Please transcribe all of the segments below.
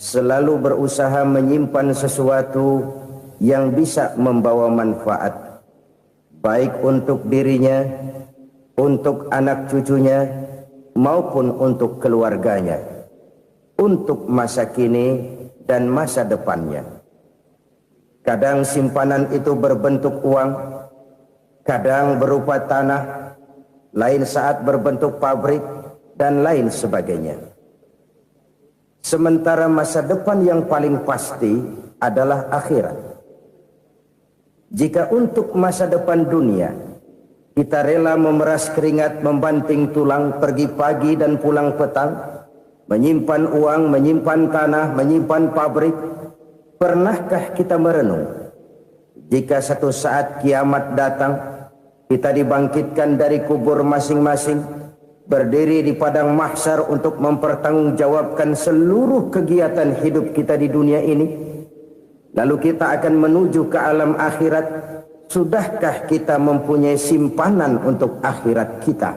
selalu berusaha menyimpan sesuatu yang bisa membawa manfaat, baik untuk dirinya, untuk anak cucunya, maupun untuk keluarganya, untuk masa kini dan masa depannya. Kadang simpanan itu berbentuk uang, kadang berupa tanah, lain saat berbentuk pabrik, dan lain sebagainya. Sementara masa depan yang paling pasti adalah akhirat. Jika untuk masa depan dunia kita rela memeras keringat, membanting tulang, pergi pagi dan pulang petang, menyimpan uang, menyimpan tanah, menyimpan pabrik, pernahkah kita merenung jika satu saat kiamat datang, kita dibangkitkan dari kubur masing-masing, berdiri di padang mahsyar untuk mempertanggungjawabkan seluruh kegiatan hidup kita di dunia ini, lalu kita akan menuju ke alam akhirat. Sudahkah kita mempunyai simpanan untuk akhirat kita?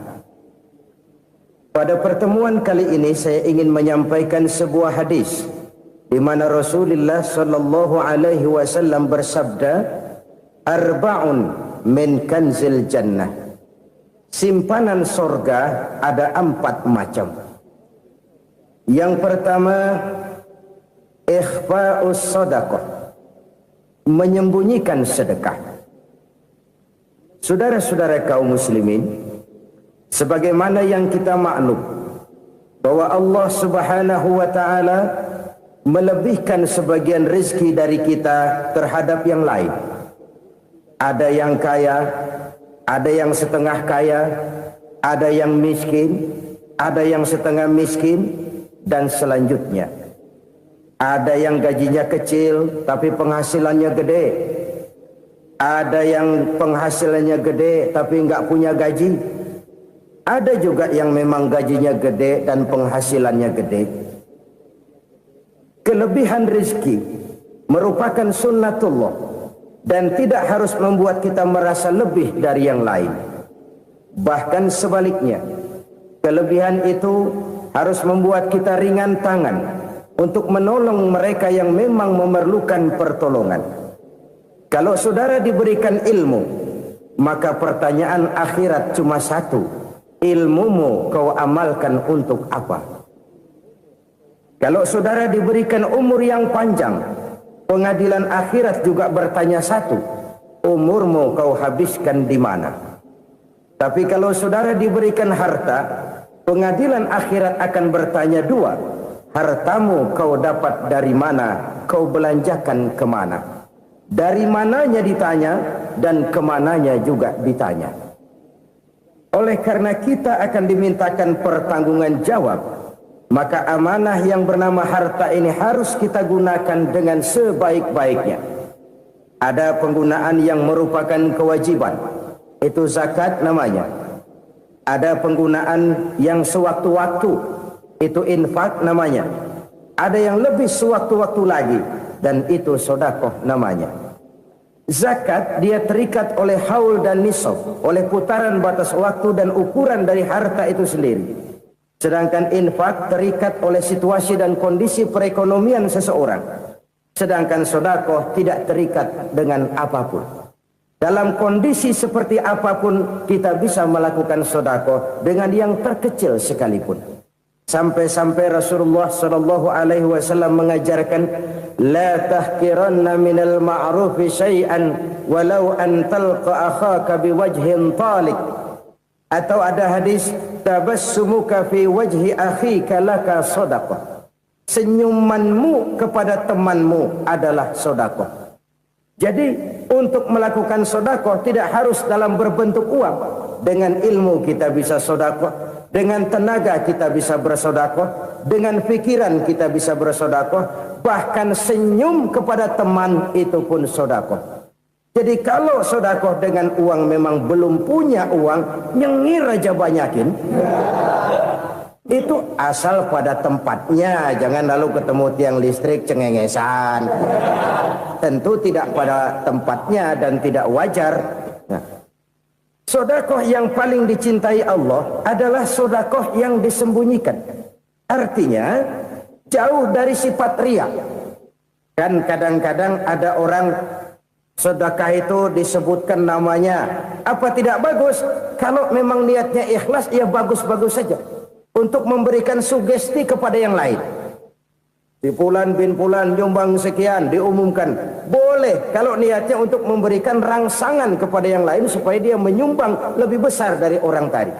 Pada pertemuan kali ini saya ingin menyampaikan sebuah hadis di mana Rasulullah sallallahu alaihi wasallam bersabda, "Arba'un min kanzil jannah." Simpanan sorga ada 4 macam. Yang pertama, ikhfa'us sadaqah, menyembunyikan sedekah. Saudara-saudara kaum muslimin, sebagaimana yang kita maklum bahwa Allah Subhanahu wa taala melebihkan sebagian rezeki dari kita terhadap yang lain. Ada yang kaya, ada yang setengah kaya, ada yang miskin, ada yang setengah miskin, dan selanjutnya. Ada yang gajinya kecil tapi penghasilannya gede. Ada yang penghasilannya gede tapi nggak punya gaji. Ada juga yang memang gajinya gede dan penghasilannya gede. Kelebihan rezeki merupakan sunnatullah dan tidak harus membuat kita merasa lebih dari yang lain. Bahkan sebaliknya, kelebihan itu harus membuat kita ringan tangan untuk menolong mereka yang memang memerlukan pertolongan. Kalau saudara diberikan ilmu, maka pertanyaan akhirat cuma satu: ilmumu kau amalkan untuk apa? Kalau saudara diberikan umur yang panjang, pengadilan akhirat juga bertanya satu: umurmu kau habiskan di mana? Tapi kalau saudara diberikan harta, pengadilan akhirat akan bertanya dua: hartamu kau dapat dari mana? Kau belanjakan kemana? Dari mananya ditanya, dan kemananya juga ditanya. Oleh karena kita akan dimintakan pertanggungan jawab, maka amanah yang bernama harta ini harus kita gunakan dengan sebaik-baiknya. Ada penggunaan yang merupakan kewajiban, itu zakat namanya. Ada penggunaan yang sewaktu-waktu, itu infak namanya. Ada yang lebih sewaktu-waktu lagi, dan itu sedekah namanya. Zakat dia terikat oleh haul dan nisab, oleh putaran batas waktu dan ukuran dari harta itu sendiri. Sedangkan infak terikat oleh situasi dan kondisi perekonomian seseorang. Sedangkan sedekah tidak terikat dengan apapun. Dalam kondisi seperti apapun kita bisa melakukan sedekah dengan yang terkecil sekalipun. Sampai-sampai Rasulullah sallallahu alaihi wasallam mengajarkan, la tahqiranna minal ma'rufi syai'an walau an talqa akhaka biwajhin talik. Atau ada hadis, tabassumuka fi wajhi akhika laka shadaqah. Senyumanmu kepada temanmu adalah sedekah. Jadi untuk melakukan sedekah tidak harus dalam berbentuk uang. Dengan ilmu kita bisa sedekah, dengan tenaga kita bisa bersedekah, dengan pikiran kita bisa bersedekah, bahkan senyum kepada teman itu pun sedekah. Jadi kalau sedekah dengan uang memang belum punya uang, nyengir aja banyakin. Itu asal pada tempatnya, jangan lalu ketemu tiang listrik cengengesan. Tentu tidak pada tempatnya dan tidak wajar. Nah, sedekah yang paling dicintai Allah adalah sedekah yang disembunyikan. Artinya, jauh dari sifat riya. Kan kadang-kadang ada orang sedekah itu disebutkan namanya, apa tidak bagus? Kalau memang niatnya ikhlas, ya bagus-bagus saja. Untuk memberikan sugesti kepada yang lain. Di Fulan bin Fulan nyumbang sekian, diumumkan. Boleh kalau niatnya untuk memberikan rangsangan kepada yang lain supaya dia menyumbang lebih besar dari orang tadi.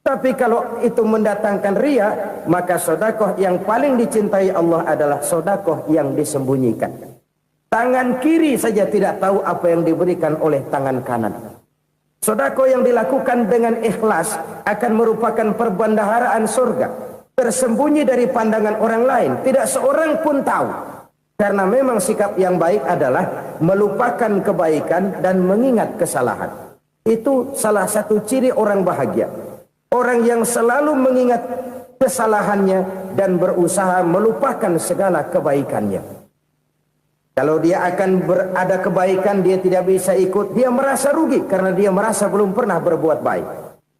Tapi kalau itu mendatangkan riya, maka sedekah yang paling dicintai Allah adalah sedekah yang disembunyikan. Tangan kiri saja tidak tahu apa yang diberikan oleh tangan kanan. Sedekah yang dilakukan dengan ikhlas akan merupakan perbendaharaan surga, tersembunyi dari pandangan orang lain, tidak seorang pun tahu. Karena memang sikap yang baik adalah melupakan kebaikan dan mengingat kesalahan. Itu salah satu ciri orang bahagia. Orang yang selalu mengingat kesalahannya dan berusaha melupakan segala kebaikannya. Kalau dia akan berada kebaikan, dia tidak bisa ikut, dia merasa rugi karena dia merasa belum pernah berbuat baik.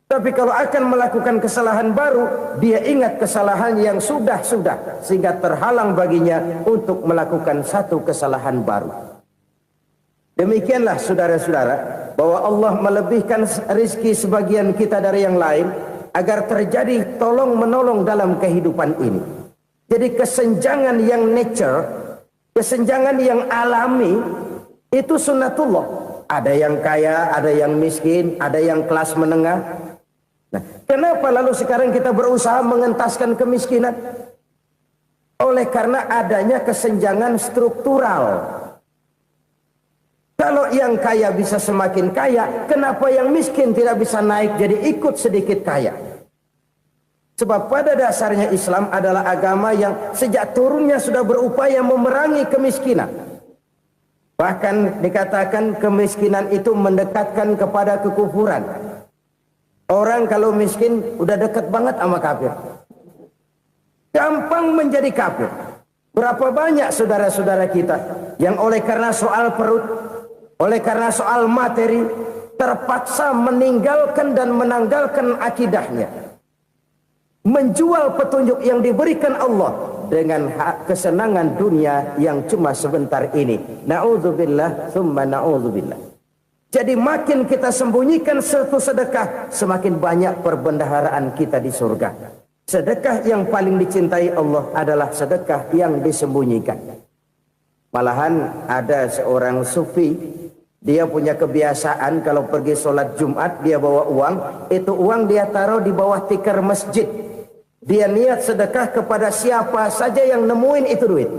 Tapi kalau akan melakukan kesalahan baru, dia ingat kesalahan yang sudah-sudah, sehingga terhalang baginya untuk melakukan satu kesalahan baru. Demikianlah saudara-saudara, bahwa Allah melebihkan rizki sebagian kita dari yang lain, agar terjadi tolong-menolong dalam kehidupan ini. Jadi kesenjangan yang nature, kesenjangan yang alami, itu sunnatullah. Ada yang kaya, ada yang miskin, ada yang kelas menengah. Nah, kenapa lalu sekarang kita berusaha mengentaskan kemiskinan? Oleh karena adanya kesenjangan struktural. Kalau yang kaya bisa semakin kaya, kenapa yang miskin tidak bisa naik jadi ikut sedikit kaya? Sebab pada dasarnya Islam adalah agama yang sejak turunnya sudah berupaya memerangi kemiskinan. Bahkan dikatakan kemiskinan itu mendekatkan kepada kekufuran. Orang kalau miskin udah dekat banget sama kafir. Gampang menjadi kafir. Berapa banyak saudara-saudara kita yang oleh karena soal perut, oleh karena soal materi, terpaksa meninggalkan dan menanggalkan akidahnya. Menjual petunjuk yang diberikan Allah dengan kesenangan dunia yang cuma sebentar ini. Na'udzubillah, thumma na'udzubillah. Jadi makin kita sembunyikan satu sedekah, semakin banyak perbendaharaan kita di surga. Sedekah yang paling dicintai Allah adalah sedekah yang disembunyikan. Malahan ada seorang sufi, dia punya kebiasaan kalau pergi sholat Jumat dia bawa uang, itu uang dia taruh di bawah tikar masjid. Dia niat sedekah kepada siapa saja yang nemuin itu duit.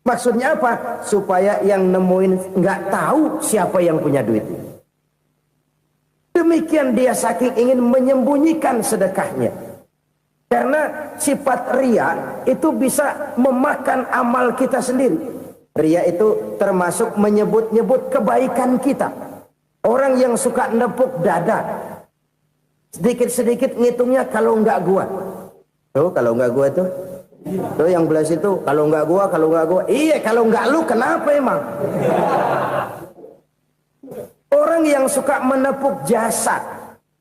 Maksudnya apa? Supaya yang nemuin nggak tahu siapa yang punya duit. Demikian dia saking ingin menyembunyikan sedekahnya. Karena sifat riya itu bisa memakan amal kita sendiri. Riya itu termasuk menyebut-nyebut kebaikan kita. Orang yang suka nepuk dada, sedikit-sedikit ngitungnya kalau nggak gua. Tuh kalau nggak gua tuh. Tuh yang belas itu kalau nggak gua, kalau nggak gua. Iya kalau nggak lu kenapa emang? Orang yang suka menepuk jasad.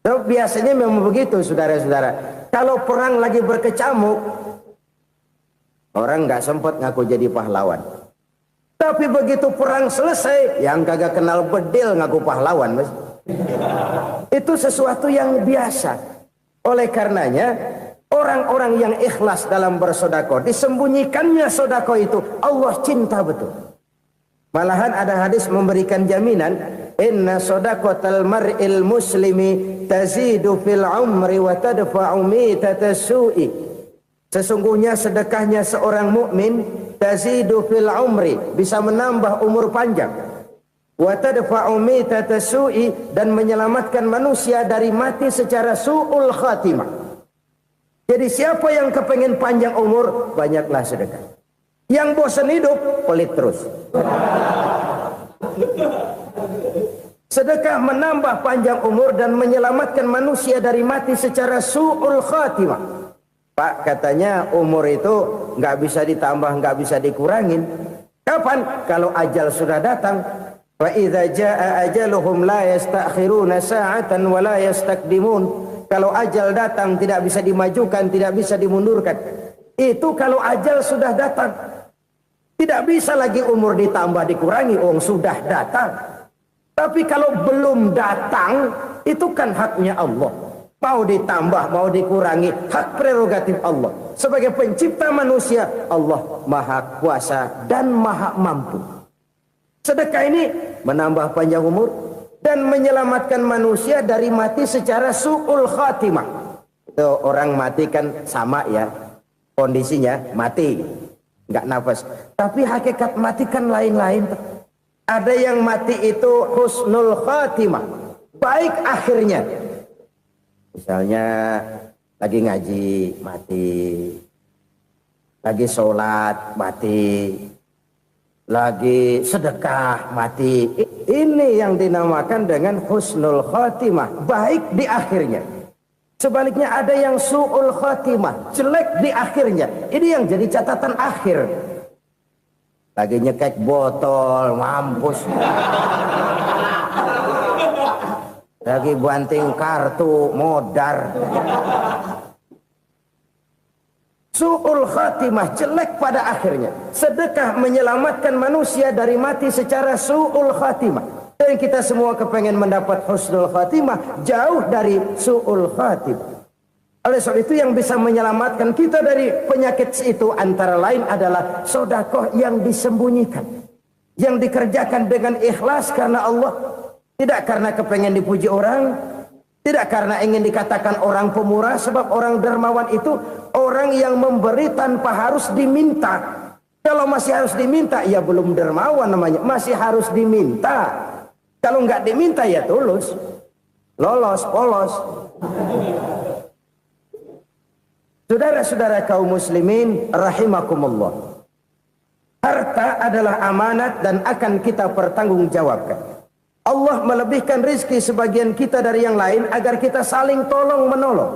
Tuh, biasanya memang begitu saudara-saudara. Kalau perang lagi berkecamuk, orang nggak sempat ngaku jadi pahlawan. Tapi begitu perang selesai, yang kagak kenal bedil ngaku pahlawan, mas. Itu sesuatu yang biasa. Oleh karenanya, orang-orang yang ikhlas dalam bersedekah, disembunyikannya sedekah itu, Allah cinta betul. Malahan ada hadis memberikan jaminan, inna sadaqatal mar'il muslimi tazidu fil umri wa tadfa'u mitatas su'i. Sesungguhnya sedekahnya seorang mukmin tazidu fil umri, bisa menambah umur panjang. Wa tadfa'u mitatas su'i, dan menyelamatkan manusia dari mati secara su'ul khatimah. Jadi siapa yang kepengen panjang umur, banyaklah sedekah. Yang bosan hidup, pelit terus. Sedekah menambah panjang umur dan menyelamatkan manusia dari mati secara su'ul khatimah. Pak, katanya umur itu nggak bisa ditambah, nggak bisa dikurangin. Kapan? Kalau ajal sudah datang. Wa idza jaa ajaluhum la yastakhiruna sa'atan wa la yastaqdimun. Kalau ajal datang tidak bisa dimajukan, tidak bisa dimundurkan. Itu kalau ajal sudah datang. Tidak bisa lagi umur ditambah dikurangi, sudah datang. Tapi kalau belum datang, itu kan haknya Allah. Mau ditambah, mau dikurangi, hak prerogatif Allah. Sebagai pencipta manusia, Allah maha kuasa dan maha mampu. Sedekah ini menambah panjang umur dan menyelamatkan manusia dari mati secara su'ul khatimah. Itu orang mati kan sama ya, kondisinya mati, nggak nafas. Tapi hakikat mati kan lain-lain. Ada yang mati itu husnul khatimah, baik akhirnya. Misalnya lagi ngaji mati, lagi sholat mati, lagi sedekah mati. Ini yang dinamakan dengan husnul khatimah, baik di akhirnya. Sebaliknya ada yang su'ul khatimah, jelek di akhirnya. Ini yang jadi catatan akhir. Lagi nyekek botol, mampus. Lagi banting kartu, modar. Su'ul khatimah, jelek pada akhirnya. Sedekah menyelamatkan manusia dari mati secara su'ul khatimah. Dan kita semua kepengen mendapat husnul khatimah, jauh dari su'ul khatimah. Oleh sebab itu yang bisa menyelamatkan kita dari penyakit itu antara lain adalah sedekah yang disembunyikan, yang dikerjakan dengan ikhlas karena Allah, tidak karena kepengen dipuji orang, tidak karena ingin dikatakan orang pemurah. Sebab orang dermawan itu orang yang memberi tanpa harus diminta. Kalau masih harus diminta, ya belum dermawan namanya, masih harus diminta. Kalau nggak diminta ya tulus, lolos, polos. Saudara-saudara kaum muslimin rahimakumullah. Harta adalah amanat dan akan kita pertanggungjawabkan. Allah melebihkan rizki sebagian kita dari yang lain agar kita saling tolong menolong,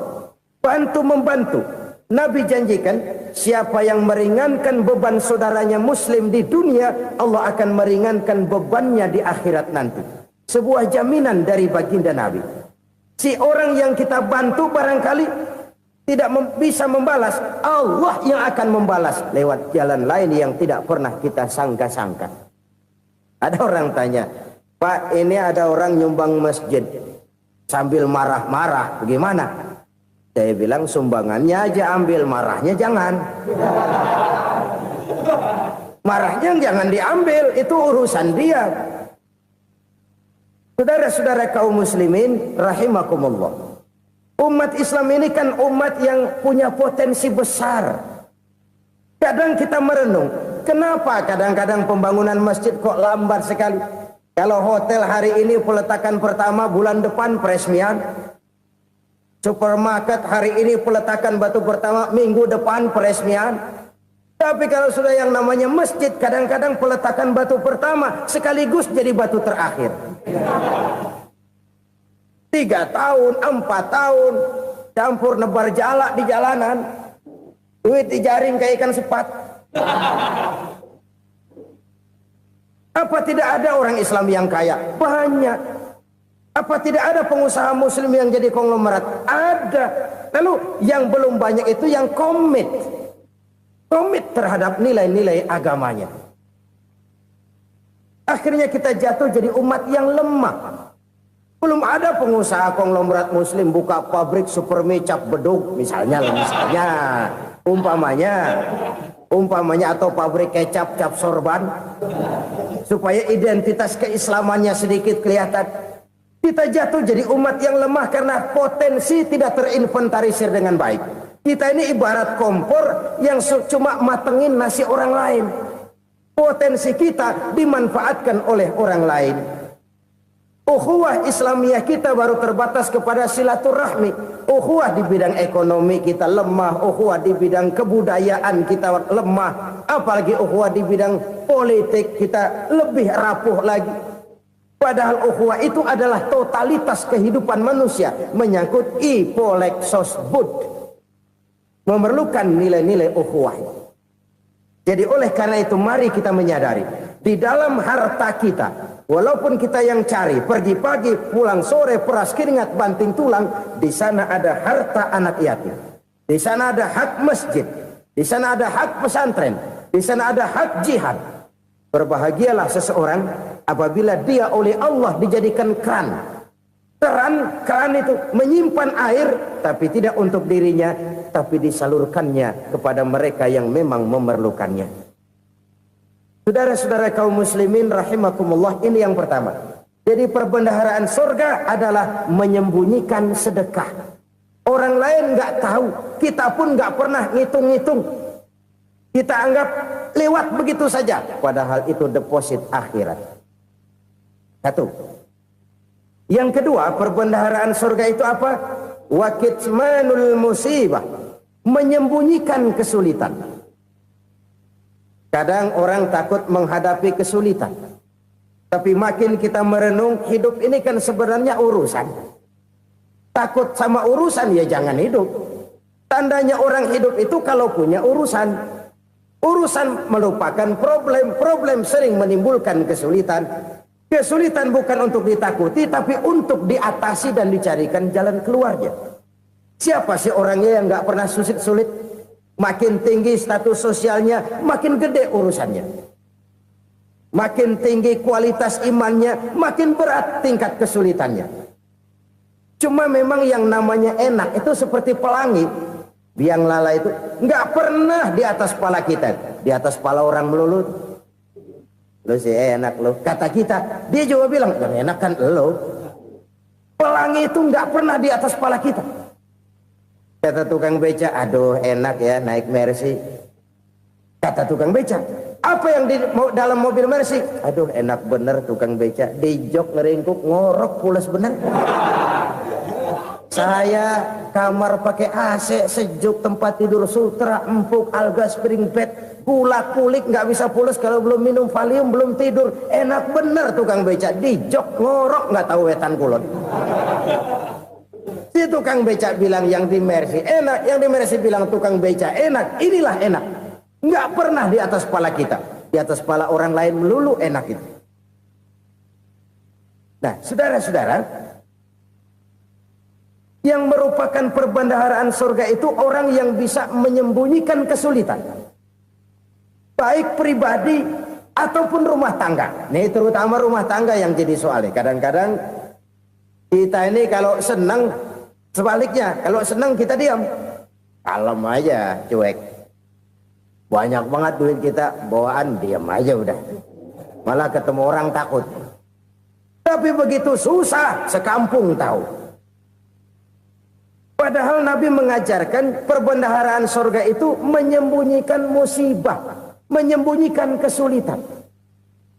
bantu membantu. Nabi janjikan siapa yang meringankan beban saudaranya muslim di dunia, Allah akan meringankan bebannya di akhirat nanti. Sebuah jaminan dari baginda Nabi. Si orang yang kita bantu barangkali tidak bisa membalas, Allah yang akan membalas lewat jalan lain yang tidak pernah kita sangka-sangka. Ada orang tanya, Pak, ini ada orang nyumbang masjid sambil marah-marah, bagaimana? Saya bilang sumbangannya aja ambil, marahnya jangan. Marahnya jangan diambil, itu urusan dia. Saudara-saudara kaum muslimin rahimakumullah. Umat Islam ini kan umat yang punya potensi besar. Kadang kita merenung, kenapa kadang-kadang pembangunan masjid kok lambat sekali? Kalau hotel hari ini peletakan pertama, bulan depan peresmian. Supermarket hari ini peletakan batu pertama, minggu depan peresmian. Tapi kalau sudah yang namanya masjid, kadang-kadang peletakan batu pertama sekaligus jadi batu terakhir. 3 tahun, 4 tahun, campur nebar jalak di jalanan, duit dijaring kayak ikan sepat. Apa tidak ada orang Islam yang kaya? Banyak. Apa tidak ada pengusaha muslim yang jadi konglomerat? Ada. Lalu yang belum banyak itu yang komit terhadap nilai-nilai agamanya. Akhirnya kita jatuh jadi umat yang lemah. Belum ada pengusaha konglomerat muslim buka pabrik supermi cap bedug misalnya umpamanya atau pabrik kecap cap sorban supaya identitas keislamannya sedikit kelihatan. Kita jatuh jadi umat yang lemah karena potensi tidak terinventarisir dengan baik. Kita ini ibarat kompor yang cuma matengin nasi orang lain. Potensi kita dimanfaatkan oleh orang lain. Ukhuwah Islamiyah kita baru terbatas kepada silaturahmi. Ukhuwah di bidang ekonomi kita lemah, ukhuwah di bidang kebudayaan kita lemah, apalagi ukhuwah di bidang politik kita lebih rapuh lagi. Padahal ukhuwah itu adalah totalitas kehidupan manusia, menyangkut ipolek sosbud, memerlukan nilai-nilai ukhuwah. Jadi oleh karena itu mari kita menyadari di dalam harta kita, walaupun kita yang cari pergi pagi pulang sore peras keringat banting tulang, di sana ada harta anak yatim, di sana ada hak masjid, Di sana ada hak pesantren, di sana ada hak jihad. Berbahagialah seseorang apabila dia oleh Allah dijadikan keran. Keran itu menyimpan air, tapi tidak untuk dirinya, tapi disalurkannya kepada mereka yang memang memerlukannya. Saudara-saudara kaum muslimin rahimakumullah, ini yang pertama. Jadi perbendaharaan surga adalah menyembunyikan sedekah. Orang lain nggak tahu, kita pun nggak pernah ngitung-ngitung. Kita anggap lewat begitu saja, padahal itu deposit akhirat. Satu. Yang kedua, perbendaharaan surga itu apa? Wa kitmanul musibah, menyembunyikan kesulitan. Kadang orang takut menghadapi kesulitan, tapi makin kita merenung, hidup ini kan sebenarnya urusan. Takut sama urusan, ya jangan hidup. Tandanya orang hidup itu kalau punya urusan. Urusan melupakan problem, problem sering menimbulkan kesulitan. Kesulitan bukan untuk ditakuti, tapi untuk diatasi dan dicarikan jalan keluarnya. Siapa sih orangnya yang nggak pernah sulit-sulit? Makin tinggi status sosialnya, makin gede urusannya. Makin tinggi kualitas imannya, makin berat tingkat kesulitannya. Cuma memang yang namanya enak itu seperti pelangi. Biang lala itu nggak pernah di atas kepala kita, di atas kepala orang melulu. Lu sih enak lo, kata kita. Dia juga bilang yang enak kan lo. Pelangi itu nggak pernah di atas kepala kita. Kata tukang beca, aduh enak ya naik Mercy. Kata tukang beca, apa yang di dalam mobil Mercy? Aduh enak bener tukang beca, di jok ngeringkuk ngorok pulas bener. Saya kamar pakai AC, sejuk, tempat tidur sutra, empuk, alga, spring bed, gula kulik, nggak bisa pulas kalau belum minum Valium, belum tidur. Enak bener tukang beca, di jok ngorok nggak tahu wetan kulon. Si tukang beca bilang yang di Mercy enak, yang di Mercy bilang tukang beca enak. Inilah enak, nggak pernah di atas kepala kita, di atas kepala orang lain melulu enak itu. Nah, saudara-saudara, yang merupakan perbendaharaan surga itu orang yang bisa menyembunyikan kesulitan, baik pribadi ataupun rumah tangga. Nih terutama rumah tangga yang jadi soalnya. Kadang-kadang kita ini kalau senang, sebaliknya kalau senang kita diam, kalem aja, cuek. Banyak banget duit kita bawaan, diam aja udah. Malah ketemu orang takut. Tapi begitu susah, sekampung tahu. Padahal Nabi mengajarkan perbendaharaan surga itu menyembunyikan musibah, menyembunyikan kesulitan.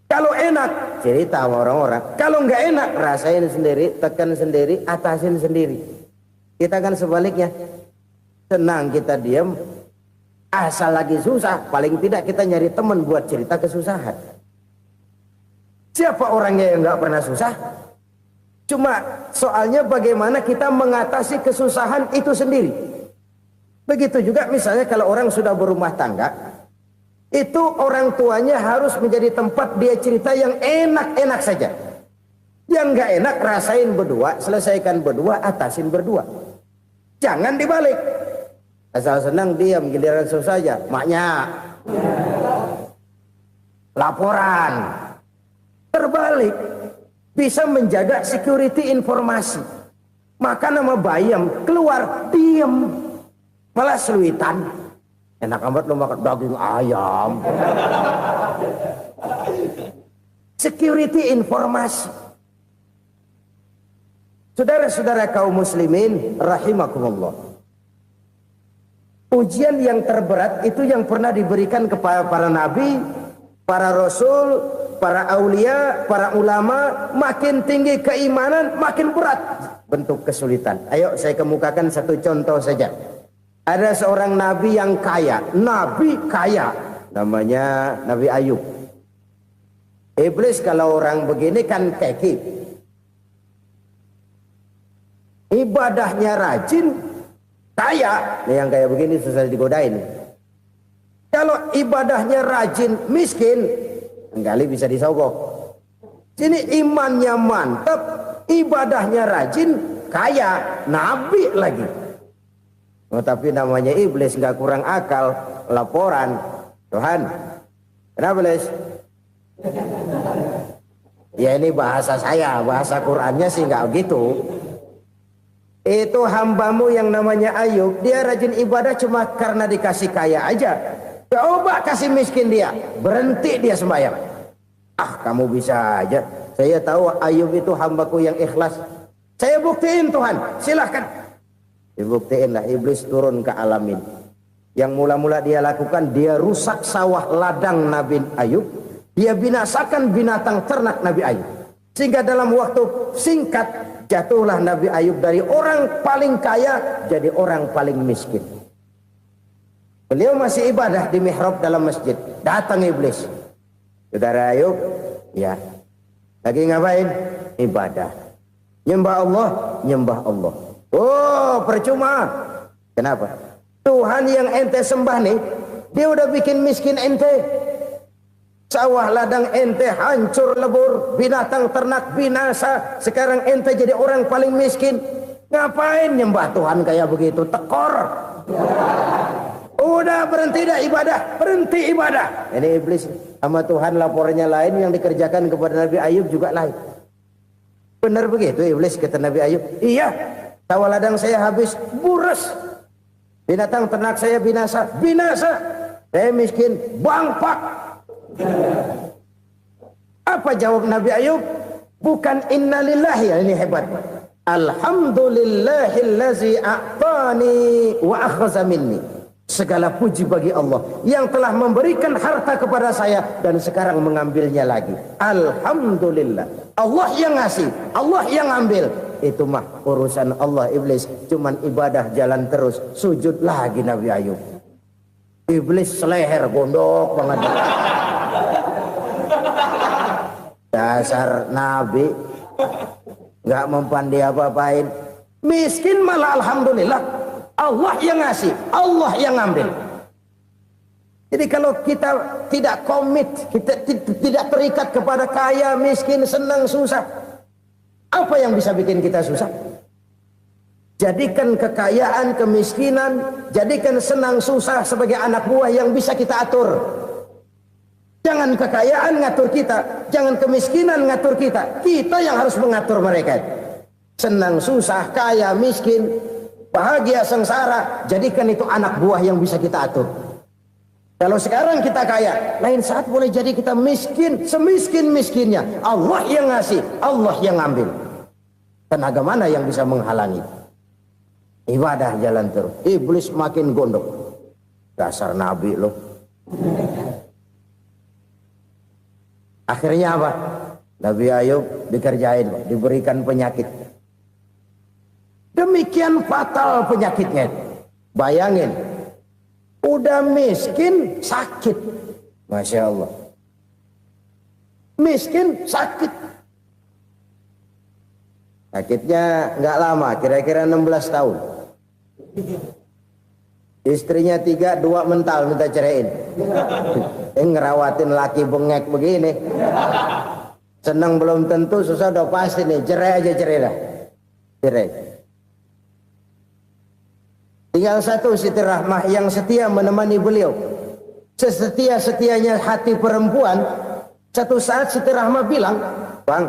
Kalau enak, cerita sama orang-orang. Kalau nggak enak, rasain sendiri, tekan sendiri, atasin sendiri. Kita kan sebaliknya, senang kita diam, asal lagi susah, paling tidak kita nyari teman buat cerita kesusahan. Siapa orangnya yang nggak pernah susah? Cuma soalnya bagaimana kita mengatasi kesusahan itu sendiri. Begitu juga misalnya kalau orang sudah berumah tangga, itu orang tuanya harus menjadi tempat dia cerita yang enak-enak saja. Yang nggak enak rasain berdua, selesaikan berdua, atasin berdua. Jangan dibalik. Asal senang diam, giliran susah saja. Maknya laporan. Terbalik. Bisa menjaga security informasi. Maka nama bayam keluar diam, malah seluitan. Enak amat lo makan daging ayam. Security informasi. Saudara-saudara kaum muslimin rahimakumullah. Ujian yang terberat itu yang pernah diberikan kepada para nabi, para rasul, para aulia, para ulama. Makin tinggi keimanan, makin berat bentuk kesulitan. Ayo saya kemukakan satu contoh saja. Ada seorang nabi yang kaya, nabi kaya, namanya Nabi Ayub. Iblis kalau orang begini kan keki, ibadahnya rajin, kaya. Nih yang kayak begini susah digodain. Kalau ibadahnya rajin, miskin, kali bisa disogok. Sini imannya mantap, ibadahnya rajin, kaya, nabi lagi. Oh, tapi namanya iblis nggak kurang akal. laporan, Tuhan, kenapa Les? Ya ini bahasa saya, bahasa Qur'annya sih nggak gitu. Itu hambamu yang namanya Ayub, dia rajin ibadah cuma karena dikasih kaya aja. Coba kasih miskin dia, berhenti dia sembahyang. Ah, kamu bisa aja. Saya tahu Ayub itu hambaku yang ikhlas. Saya buktiin Tuhan, silahkan. Dibuktiin lah, iblis turun ke alam ini. Yang mula-mula dia lakukan, dia rusak sawah ladang Nabi Ayub. Dia binasakan binatang ternak Nabi Ayub. Sehingga dalam waktu singkat, jatuhlah Nabi Ayub dari orang paling kaya jadi orang paling miskin. Beliau masih ibadah di mihrab dalam masjid. Datang iblis. Saudara Ayub, ya, lagi ngapain? Ibadah. Nyembah Allah, nyembah Allah. Oh, percuma. Kenapa? Tuhan yang ente sembah nih, dia udah bikin miskin ente. Sawah ladang ente hancur lebur, binatang ternak binasa. Sekarang ente jadi orang paling miskin. Ngapain nyembah Tuhan kayak begitu? Tekor. Udah berhenti dah ibadah, berhenti ibadah. Ini iblis sama Tuhan laporannya lain, yang dikerjakan kepada Nabi Ayub juga lain. Benar begitu iblis, kata Nabi Ayub. Iya, sawah ladang saya habis, buras. Binatang ternak saya binasa, binasa. Saya miskin, bangpak. Apa jawab Nabi Ayub? Bukan innalillahi, ya, ini hebat. Alhamdulillahillazi a'tani wa akhadha minni. Segala puji bagi Allah yang telah memberikan harta kepada saya dan sekarang mengambilnya lagi. Alhamdulillah. Allah yang ngasih, Allah yang ambil. Itu mah urusan Allah. Iblis cuman ibadah jalan terus, sujud lagi Nabi Ayub. Iblis seleher gondok banget. Dasar Nabi nggak mempan dia apa-apain. Miskin malah alhamdulillah. Allah yang ngasih, Allah yang ngambil. Jadi kalau kita tidak komit, kita tidak terikat kepada kaya, miskin, senang, susah, apa yang bisa bikin kita susah? Jadikan kekayaan, kemiskinan, jadikan senang, susah sebagai anak buah yang bisa kita atur. Jangan kekayaan ngatur kita, jangan kemiskinan ngatur kita. Kita yang harus mengatur mereka. Senang, susah, kaya, miskin, bahagia, sengsara, jadikan itu anak buah yang bisa kita atur. Kalau sekarang kita kaya, lain saat boleh jadi kita miskin, semiskin-miskinnya. Allah yang ngasih, Allah yang ngambil. Tenaga mana yang bisa menghalangi? Ibadah jalan terus. Iblis makin gondok. Dasar Nabi loh. Akhirnya apa? Nabi Ayub dikerjain, diberikan penyakit. Demikian fatal penyakitnya. Bayangin, udah miskin sakit. Masya Allah. Miskin sakit. Sakitnya nggak lama, kira-kira 16 tahun. Istrinya 3, 2 mental minta ceraiin. Ngerawatin laki bengek begini. Senang belum tentu, susah udah pasti nih. Cerai aja, cerai dah. Cerai. Tinggal satu Siti Rahmah yang setia menemani beliau. Sesetia-setianya hati perempuan. Satu saat Siti Rahmah bilang, Bang,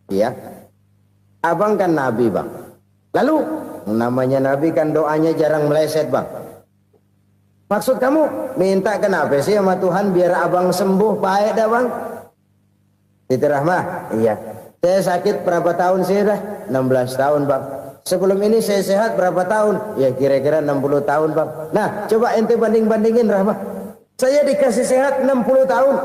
iya, abang kan Nabi bang. Lalu namanya Nabi kan doanya jarang meleset bang. Maksud kamu minta kenapa sih sama Tuhan biar abang sembuh baik dah bang? Siti Rahmah, iya. Saya sakit berapa tahun sih dah? 16 tahun bang. Sebelum ini saya sehat berapa tahun? Ya kira-kira 60 tahun bang. Nah coba ente banding-bandingin Rahmah. Saya dikasih sehat 60 tahun.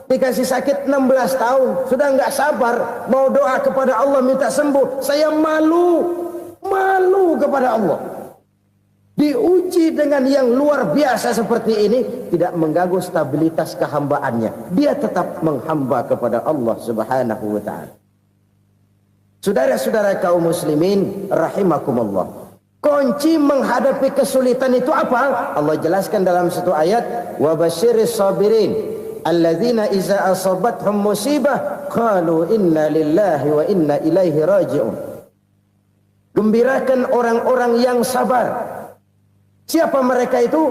Dikasih sakit 16 tahun. Sudah nggak sabar. Mau doa kepada Allah minta sembuh. Saya malu. Malu kepada Allah. Diuji dengan yang luar biasa seperti ini, tidak mengganggu stabilitas kehambaannya. Dia tetap menghamba kepada Allah Subhanahu wa ta'ala. Saudara-saudara kaum muslimin rahimakumullah. Kunci menghadapi kesulitan itu apa? Allah jelaskan dalam satu ayat, wa basyiris sabirin alladzina iza asabathum musibah qalu inna lillahi wa inna ilaihi raji'un. Gembirakan orang-orang yang sabar. Siapa mereka itu?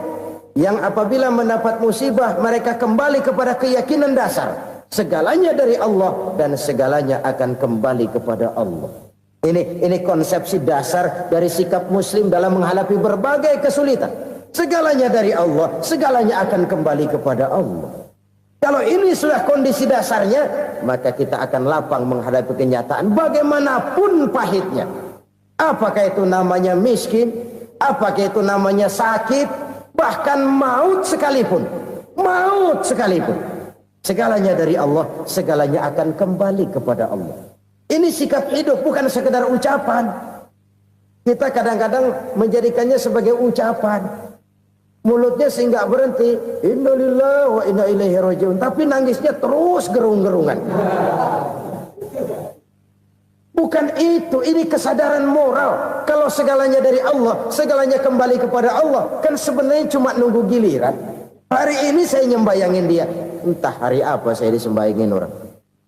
yang apabila mendapat musibah mereka kembali kepada keyakinan dasar segalanya dari Allah dan segalanya akan kembali kepada Allah. Ini konsepsi dasar dari sikap muslim dalam menghadapi berbagai kesulitan. Segalanya dari Allah, segalanya akan kembali kepada Allah. Kalau ini sudah kondisi dasarnya, maka kita akan lapang menghadapi kenyataan bagaimanapun pahitnya. Apakah itu namanya miskin, apakah itu namanya sakit, bahkan maut sekalipun. Maut sekalipun. Segalanya dari Allah, segalanya akan kembali kepada Allah. Ini sikap hidup, bukan sekedar ucapan. Kita kadang-kadang menjadikannya sebagai ucapan. Mulutnya sehingga berhenti, innalillahi wa inna ilaihi rajiun, tapi nangisnya terus gerung-gerungan. Bukan itu, ini kesadaran moral. Kalau segalanya dari Allah, segalanya kembali kepada Allah, kan sebenarnya cuma nunggu giliran. Hari ini saya nyembayangin dia, entah hari apa saya disembayangin orang.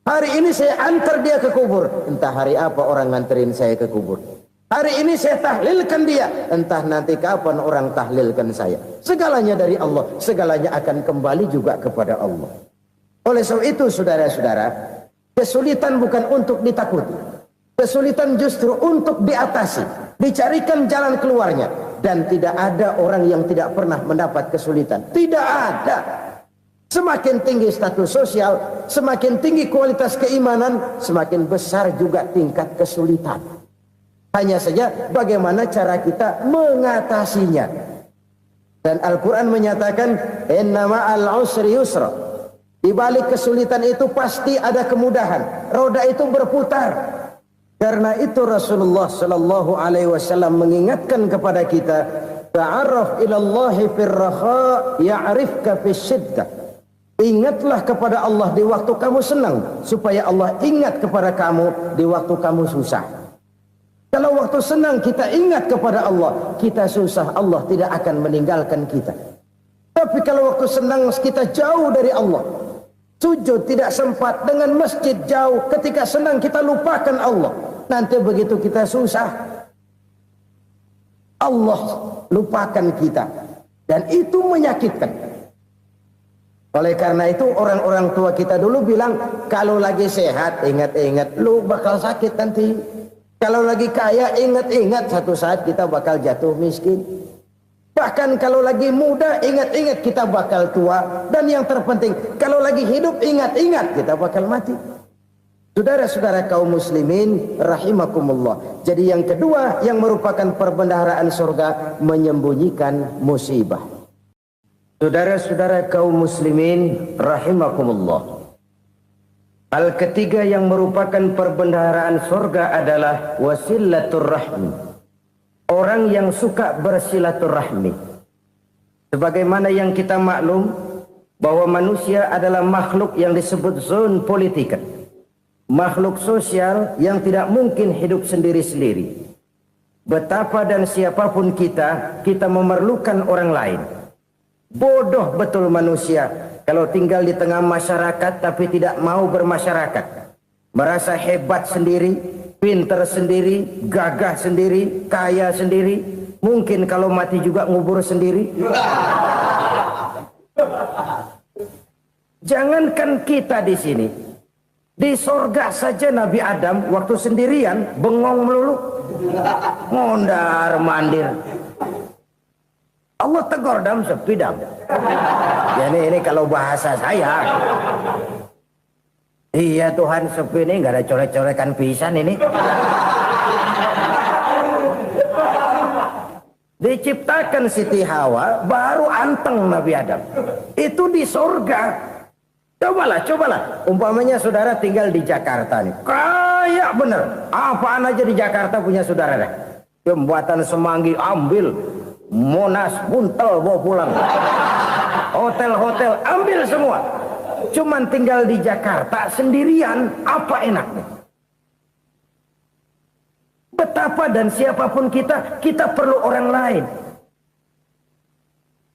Hari ini saya antar dia ke kubur, entah hari apa orang nganterin saya ke kubur. Hari ini saya tahlilkan dia, entah nanti kapan orang tahlilkan saya. Segalanya dari Allah, segalanya akan kembali juga kepada Allah. Oleh sebab itu saudara-saudara, kesulitan bukan untuk ditakuti. Kesulitan justru untuk diatasi, dicarikan jalan keluarnya. Dan tidak ada orang yang tidak pernah mendapat kesulitan. Tidak ada. Semakin tinggi status sosial, semakin tinggi kualitas keimanan, semakin besar juga tingkat kesulitan. Hanya saja bagaimana cara kita mengatasinya. Dan Al-Quran menyatakan, inna ma'al usri yusra. Di balik kesulitan itu pasti ada kemudahan. Roda itu berputar. Karena itu Rasulullah sallallahu alaihi wasallam mengingatkan kepada kita, ta'arraf ilallahi fir raha ya'rifka fis syiddah. Ingatlah kepada Allah di waktu kamu senang, supaya Allah ingat kepada kamu di waktu kamu susah. Kalau waktu senang kita ingat kepada Allah, kita susah, Allah tidak akan meninggalkan kita. Tapi kalau waktu senang kita jauh dari Allah, sujud tidak sempat, dengan masjid jauh, ketika senang kita lupakan Allah. Nanti begitu kita susah, Allah lupakan kita. Dan itu menyakitkan. Oleh karena itu orang-orang tua kita dulu bilang, kalau lagi sehat ingat-ingat lu bakal sakit nanti. Kalau lagi kaya ingat-ingat satu saat kita bakal jatuh miskin. Bahkan kalau lagi muda ingat-ingat kita bakal tua. Dan yang terpenting kalau lagi hidup ingat-ingat kita bakal mati. Saudara-saudara kaum muslimin rahimakumullah. Jadi yang kedua yang merupakan perbendaharaan surga, menyembunyikan musibah. Saudara-saudara kaum muslimin rahimakumullah. Hal ketiga yang merupakan perbendaharaan surga adalah wasilatur rahmi. Orang yang suka bersilaturahmi. Sebagaimana yang kita maklum bahwa manusia adalah makhluk yang disebut zon politika. Makhluk sosial yang tidak mungkin hidup sendiri-sendiri. Betapa dan siapapun kita memerlukan orang lain. Bodoh betul manusia kalau tinggal di tengah masyarakat tapi tidak mau bermasyarakat. Merasa hebat sendiri, pinter sendiri, gagah sendiri, kaya sendiri. Mungkin kalau mati juga ngubur sendiri. Jangankan kita di sini, di sorga saja Nabi Adam waktu sendirian bengong melulu, mondar mandir. Allah tegur dam sepi dam. Ya ini kalau bahasa saya. Iya Tuhan sepi ini nggak ada colek-colekan pisan ini. Diciptakan Siti Hawa baru anteng Nabi Adam. Itu di sorga. Cobalah. Umpamanya saudara tinggal di Jakarta nih. Kayak bener. Apaan aja di Jakarta punya saudara dah. Jembatan Semanggi ambil. Monas, Buntel bawa pulang. Hotel-hotel ambil semua. Cuman tinggal di Jakarta sendirian, apa enaknya? Betapa dan siapapun kita perlu orang lain.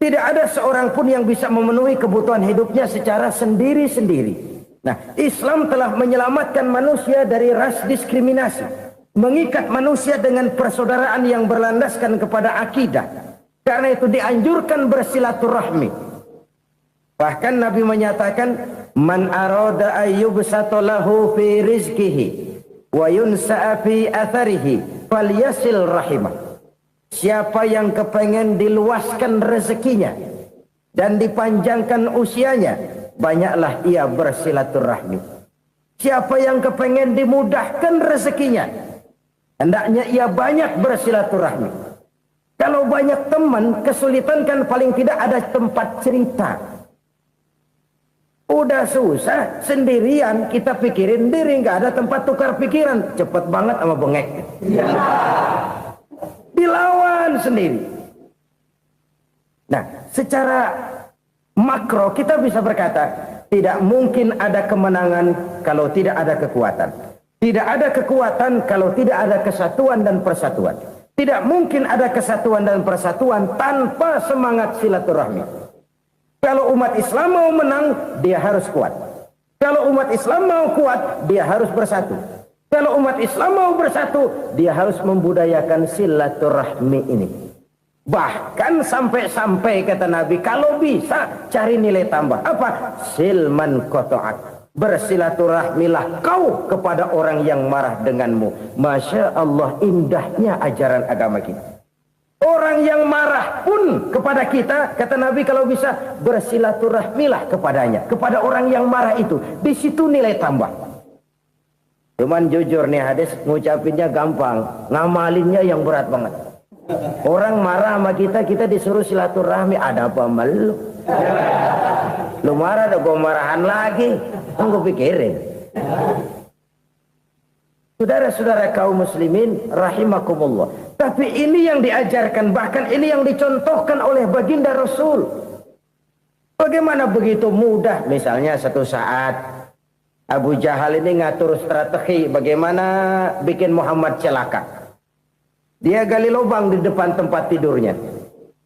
Tidak ada seorang pun yang bisa memenuhi kebutuhan hidupnya secara sendiri-sendiri. Nah, Islam telah menyelamatkan manusia dari ras diskriminasi. Mengikat manusia dengan persaudaraan yang berlandaskan kepada akidah. Karena itu dianjurkan bersilaturahmi. Bahkan Nabi menyatakan, man arada ayyubsata lahu fi rizqihi wa yunsa'a fi atharihi falyasil rahimah. Siapa yang kepengen diluaskan rezekinya dan dipanjangkan usianya, banyaklah ia bersilaturahmi. Siapa yang kepengen dimudahkan rezekinya, hendaknya ia banyak bersilaturahmi. Kalau banyak teman, kesulitan kan paling tidak ada tempat cerita. Udah susah, sendirian kita pikirin diri, nggak ada tempat tukar pikiran. Cepet banget sama bengek. Dilawan sendiri. Nah, secara makro kita bisa berkata, tidak mungkin ada kemenangan kalau tidak ada kekuatan. Tidak ada kekuatan kalau tidak ada kesatuan dan persatuan. Tidak mungkin ada kesatuan dan persatuan tanpa semangat silaturahmi. Kalau umat Islam mau menang, dia harus kuat. Kalau umat Islam mau kuat, dia harus bersatu. Kalau umat Islam mau bersatu, dia harus membudayakan silaturahmi ini. Bahkan sampai-sampai kata Nabi, kalau bisa cari nilai tambah. Apa? Silman qata'ak. Bersilaturahmilah kau kepada orang yang marah denganmu. Masya Allah, indahnya ajaran agama kita. Orang yang marah pun kepada kita, kata Nabi, kalau bisa bersilaturahmilah kepadanya, kepada orang yang marah itu. Di situ nilai tambah. Cuman jujur nih hadis, ngucapinnya gampang, ngamalinnya yang berat banget. Orang marah sama kita, kita disuruh silaturahmi. Ada apa malu? Lu marah, ada gue marahan lagi. Tunggu pikirin. Saudara-saudara kaum muslimin rahimakumullah. Tapi ini yang diajarkan, bahkan ini yang dicontohkan oleh baginda Rasul. Bagaimana begitu mudah? Misalnya satu saat Abu Jahal ini ngatur strategi bagaimana bikin Muhammad celaka. Dia gali lubang di depan tempat tidurnya.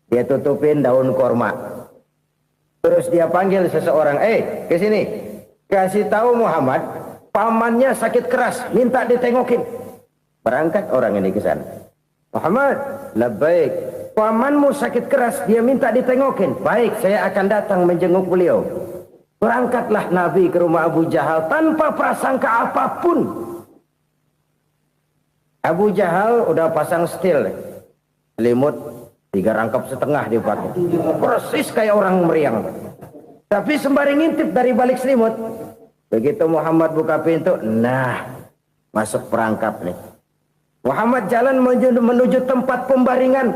Dia tutupin daun korma. Terus dia panggil seseorang, ke sini. Kasih tahu Muhammad, pamannya sakit keras, minta ditengokin. Berangkat orang ini ke sana. Muhammad, labbaik. Pamanmu sakit keras, dia minta ditengokin. Baik, saya akan datang menjenguk beliau. Berangkatlah Nabi ke rumah Abu Jahal tanpa prasangka apapun. Abu Jahal udah pasang setil, selimut 3 rangkap setengah dipakai. Persis kayak orang meriang. Tapi sembari ngintip dari balik selimut, begitu Muhammad buka pintu, nah masuk perangkap nih. Muhammad jalan menuju tempat pembaringan.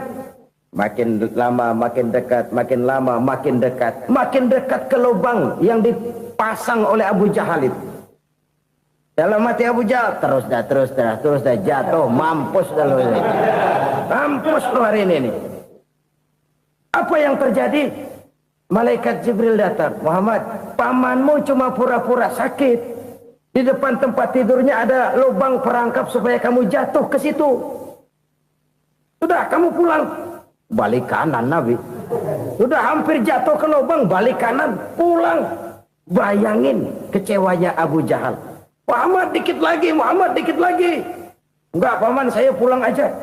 Makin lama makin dekat, makin lama makin dekat. Makin dekat ke lubang yang dipasang oleh Abu Jahal itu. Dalam hati Abu Jahal, terus dah jatuh, mampus dah lo ini. Mampus lo hari ini nih. Apa yang terjadi? Malaikat Jibril datang. Muhammad, pamanmu cuma pura-pura sakit. Di depan tempat tidurnya ada lubang perangkap supaya kamu jatuh ke situ. Sudah, kamu pulang. Balik kanan Nabi. Sudah hampir jatuh ke lubang, balik kanan, pulang. Bayangin kecewanya Abu Jahal. Muhammad dikit lagi, Muhammad dikit lagi. Enggak paman, saya pulang aja.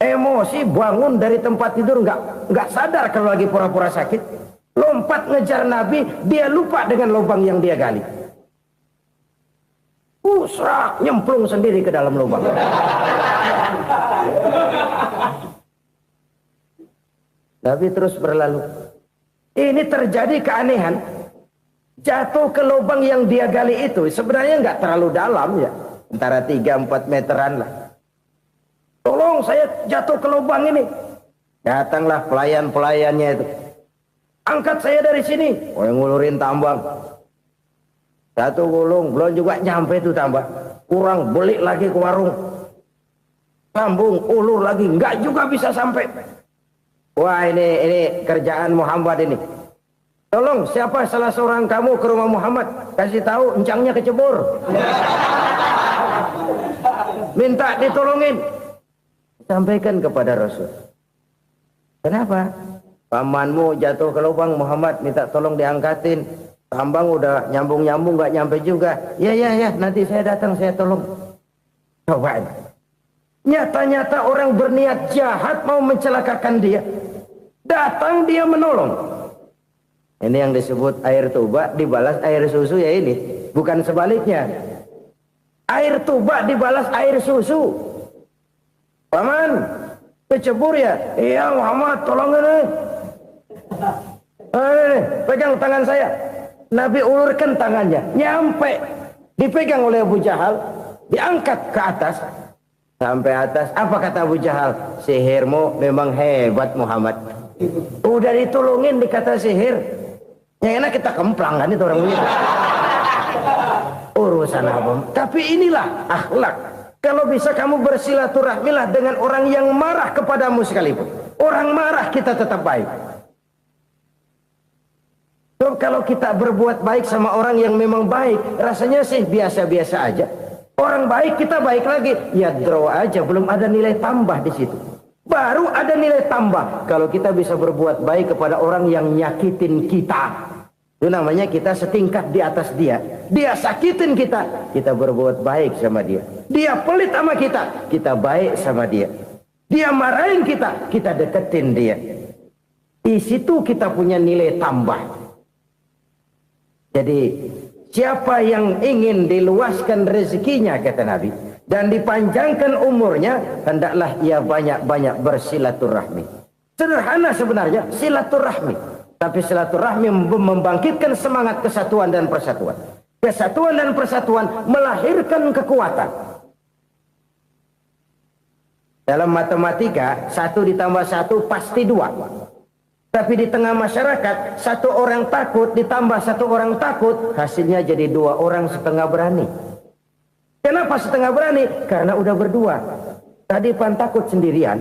Emosi bangun dari tempat tidur, enggak sadar kalau lagi pura-pura sakit. Lompat ngejar Nabi, dia lupa dengan lubang yang dia gali. Serak, nyemplung sendiri ke dalam lubang. Nabi terus berlalu. Ini terjadi keanehan. Jatuh ke lubang yang dia gali itu sebenarnya nggak terlalu dalam ya, antara 3-4 meteran lah. Tolong saya jatuh ke lubang ini. Datanglah pelayan-pelayannya itu. Angkat saya dari sini. Oh, yang ngulurin tambang. Satu gulung, belum juga nyampe itu tambang. Kurang, beli lagi ke warung. Sambung, ulur lagi, nggak juga bisa sampai. Wah, ini kerjaan Muhammad ini. Tolong, siapa salah seorang kamu ke rumah Muhammad, kasih tahu encangnya kecebur. Minta ditolongin. Sampaikan kepada Rasul. Kenapa? Pamanmu jatuh ke lubang, Muhammad minta tolong diangkatin. Tambang udah nyambung-nyambung nggak nyampe juga. Ya, nanti saya datang, saya tolong. Coba. Nyata-nyata orang berniat jahat mau mencelakakan dia. Datang dia menolong. Ini yang disebut air tuba dibalas air susu ya ini. Bukan sebaliknya. Air tuba dibalas air susu. Paman, kecebur ya? Iya Muhammad, tolong ini. Pegang tangan saya. Nabi ulurkan tangannya. Nyampe. Dipegang oleh Abu Jahal. Diangkat ke atas. Sampai atas. Apa kata Abu Jahal? Sihirmu memang hebat Muhammad. Udah ditolongin dikata sihir. Yang enak kita kemplang kan itu orang begitu. Urusan apa? Tapi inilah akhlak. Kalau bisa kamu bersilaturahmilah dengan orang yang marah kepadamu sekalipun. Orang marah kita tetap baik. So, kalau kita berbuat baik sama orang yang memang baik, rasanya sih biasa-biasa aja. Orang baik kita baik lagi, ya draw aja, belum ada nilai tambah di situ. Baru ada nilai tambah kalau kita bisa berbuat baik kepada orang yang nyakitin kita. Itu namanya kita setingkat di atas dia. Dia sakitin kita, kita berbuat baik sama dia. Dia pelit sama kita, kita baik sama dia. Dia marahin kita, kita deketin dia. Di situ kita punya nilai tambah. Jadi siapa yang ingin diluaskan rezekinya kata Nabi dan dipanjangkan umurnya, hendaklah ia banyak-banyak bersilaturahmi. Sederhana sebenarnya silaturahmi. Tapi silaturahmi membangkitkan semangat kesatuan dan persatuan. Kesatuan dan persatuan melahirkan kekuatan. Dalam matematika, 1 ditambah 1 pasti 2. Tapi di tengah masyarakat, 1 orang takut ditambah 1 orang takut, hasilnya jadi 2 orang setengah berani. Kenapa setengah berani? Karena udah berdua. Tadi pan takut sendirian.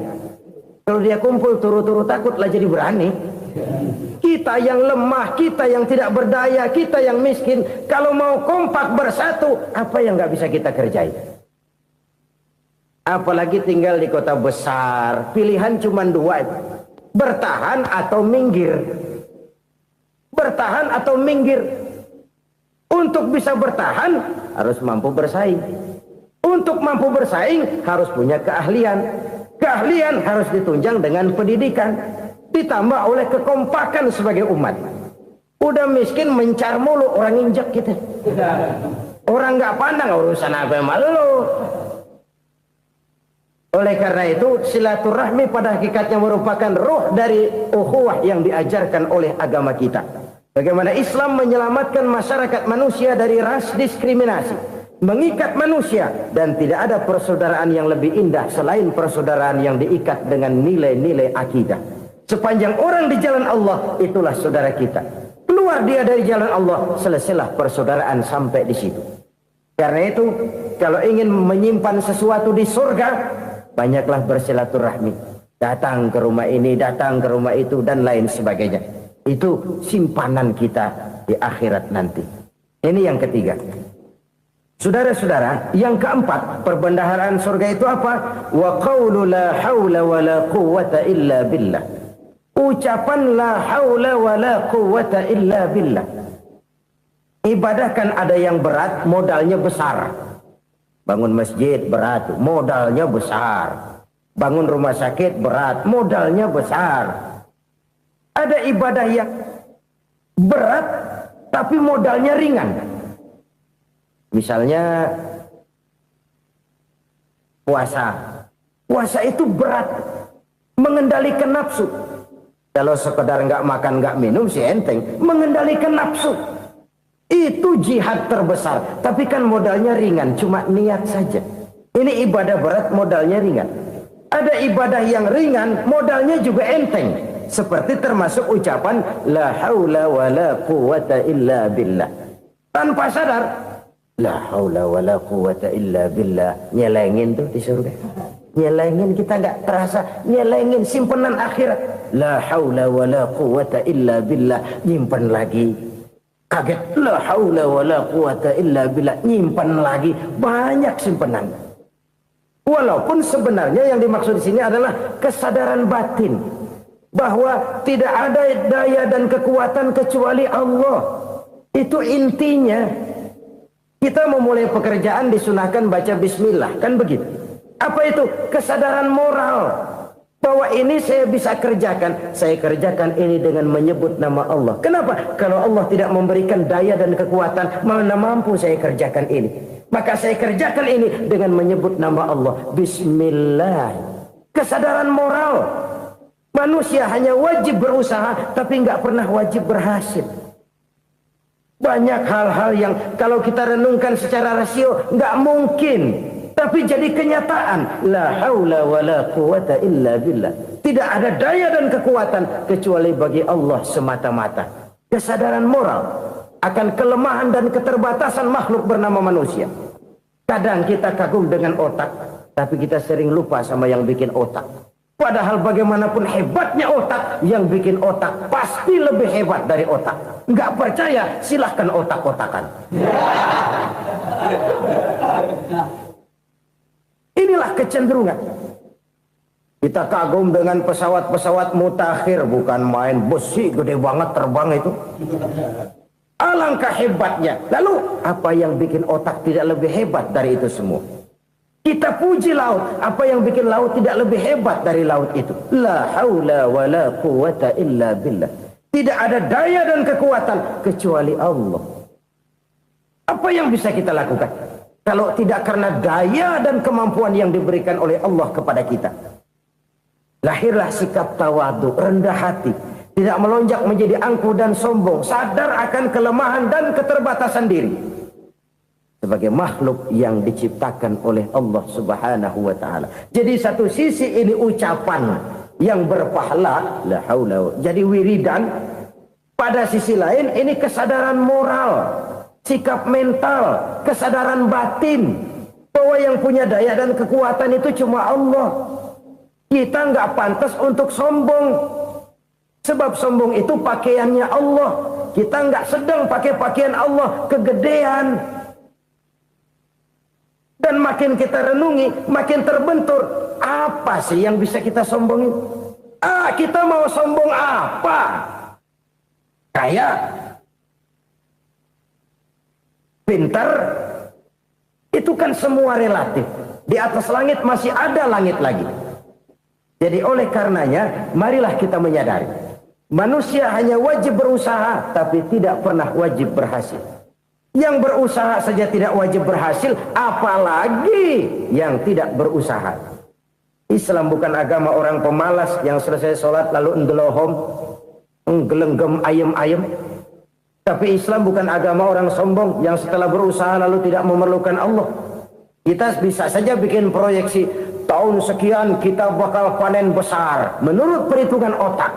Kalau dia kumpul turu-turu takut lah jadi berani. Kita yang lemah, kita yang tidak berdaya, kita yang miskin, kalau mau kompak bersatu, apa yang nggak bisa kita kerjain? Apalagi tinggal di kota besar, pilihan cuma 2, bertahan atau minggir. Bertahan atau minggir. Untuk bisa bertahan harus mampu bersaing. Untuk mampu bersaing harus punya keahlian. Keahlian harus ditunjang dengan pendidikan. Ditambah oleh kekompakan sebagai umat. Udah miskin mencar mulu, orang injek kita. Orang nggak pandang urusan apa yang malu. Oleh karena itu silaturahmi pada hakikatnya merupakan ruh dari ukhuwah yang diajarkan oleh agama kita. Bagaimana Islam menyelamatkan masyarakat manusia dari ras diskriminasi, mengikat manusia, dan tidak ada persaudaraan yang lebih indah selain persaudaraan yang diikat dengan nilai-nilai akidah. Sepanjang orang di jalan Allah, itulah saudara kita. Keluar dia dari jalan Allah, selesailah persaudaraan sampai di situ. Karena itu, kalau ingin menyimpan sesuatu di surga, banyaklah bersilaturahmi. Datang ke rumah ini, datang ke rumah itu, dan lain sebagainya. Itu simpanan kita di akhirat nanti. Ini yang ketiga. Saudara-saudara, yang keempat, perbendaharaan surga itu apa? Wa qawlu la hawla wa la quwwata illa billah. Ucapan la haula wa la quwwata illa billah. Ibadah kan ada yang berat, modalnya besar. Bangun masjid berat, modalnya besar. Bangun rumah sakit berat, modalnya besar. Ada ibadah yang berat tapi modalnya ringan. Misalnya puasa. Puasa itu berat, mengendalikan nafsu. Kalau sekedar nggak makan nggak minum sih enteng, mengendalikan nafsu itu jihad terbesar. Tapi kan modalnya ringan, cuma niat saja. Ini ibadah berat, modalnya ringan. Ada ibadah yang ringan, modalnya juga enteng. Seperti termasuk ucapan la haula wa la quwwata illa billah. Tanpa sadar, la haula wa la quwwata illa billah, nyelengin tuh di surga. Nyelengin, kita nggak terasa, nyelengin simpenan akhirat. La haula wa la quwwata illa billah, nyimpan lagi. Kaget, la haula wa la quwwata illa billah, nyimpan lagi. Banyak simpenan. Walaupun sebenarnya yang dimaksud di sini adalah kesadaran batin bahwa tidak ada daya dan kekuatan kecuali Allah. Itu intinya. Kita memulai pekerjaan disunahkan baca bismillah, kan begitu. Apa itu? Kesadaran moral. bahwa ini saya bisa kerjakan. Saya kerjakan ini dengan menyebut nama Allah. Kenapa? Kalau Allah tidak memberikan daya dan kekuatan, mana mampu saya kerjakan ini. Maka saya kerjakan ini dengan menyebut nama Allah. Bismillah. Kesadaran moral. Manusia hanya wajib berusaha, tapi nggak pernah wajib berhasil. Banyak hal-hal yang kalau kita renungkan secara rasio nggak mungkin, tapi jadi kenyataan. La haula wala quwata illa billah. Tidak ada daya dan kekuatan kecuali bagi Allah semata-mata. Kesadaran moral akan kelemahan dan keterbatasan makhluk bernama manusia. Kadang kita kagum dengan otak, tapi kita sering lupa sama yang bikin otak. Padahal bagaimanapun hebatnya otak, yang bikin otak pasti lebih hebat dari otak. Nggak percaya, silahkan otak-otakan. Inilah kecenderungan. Kita kagum dengan pesawat-pesawat mutakhir, bukan main besi gede banget terbang itu. Alangkah hebatnya. Lalu apa yang bikin otak tidak lebih hebat dari itu semua? Kita puji laut, apa yang bikin laut tidak lebih hebat dari laut itu? La haula wala quwata illa billah. Tidak ada daya dan kekuatan kecuali Allah. Apa yang bisa kita lakukan kalau tidak karena daya dan kemampuan yang diberikan oleh Allah kepada kita? Lahirlah sikap tawadu, rendah hati, tidak melonjak menjadi angkuh dan sombong, sadar akan kelemahan dan keterbatasan diri. Sebagai makhluk yang diciptakan oleh Allah Subhanahu wa ta'ala. Jadi satu sisi ini ucapan yang berpahala, la haula, jadi wiridan. Pada sisi lain ini kesadaran moral, sikap mental, kesadaran batin, bahwa yang punya daya dan kekuatan itu cuma Allah. Kita nggak pantas untuk sombong, sebab sombong itu pakaiannya Allah. Kita nggak sedang pakai pakaian Allah, kegedean. Dan makin kita renungi, makin terbentur. Apa sih yang bisa kita sombongin? Kita mau sombong apa? Kaya? Pintar? Itu kan semua relatif. Di atas langit masih ada langit lagi. Jadi oleh karenanya, marilah kita menyadari. Manusia hanya wajib berusaha, tapi tidak pernah wajib berhasil. Yang berusaha saja tidak wajib berhasil, apalagi yang tidak berusaha. Islam bukan agama orang pemalas yang selesai sholat lalu endelohom, nggelenggem ayem-ayem. Tapi Islam bukan agama orang sombong yang setelah berusaha lalu tidak memerlukan Allah. Kita bisa saja bikin proyeksi, tahun sekian kita bakal panen besar menurut perhitungan otak.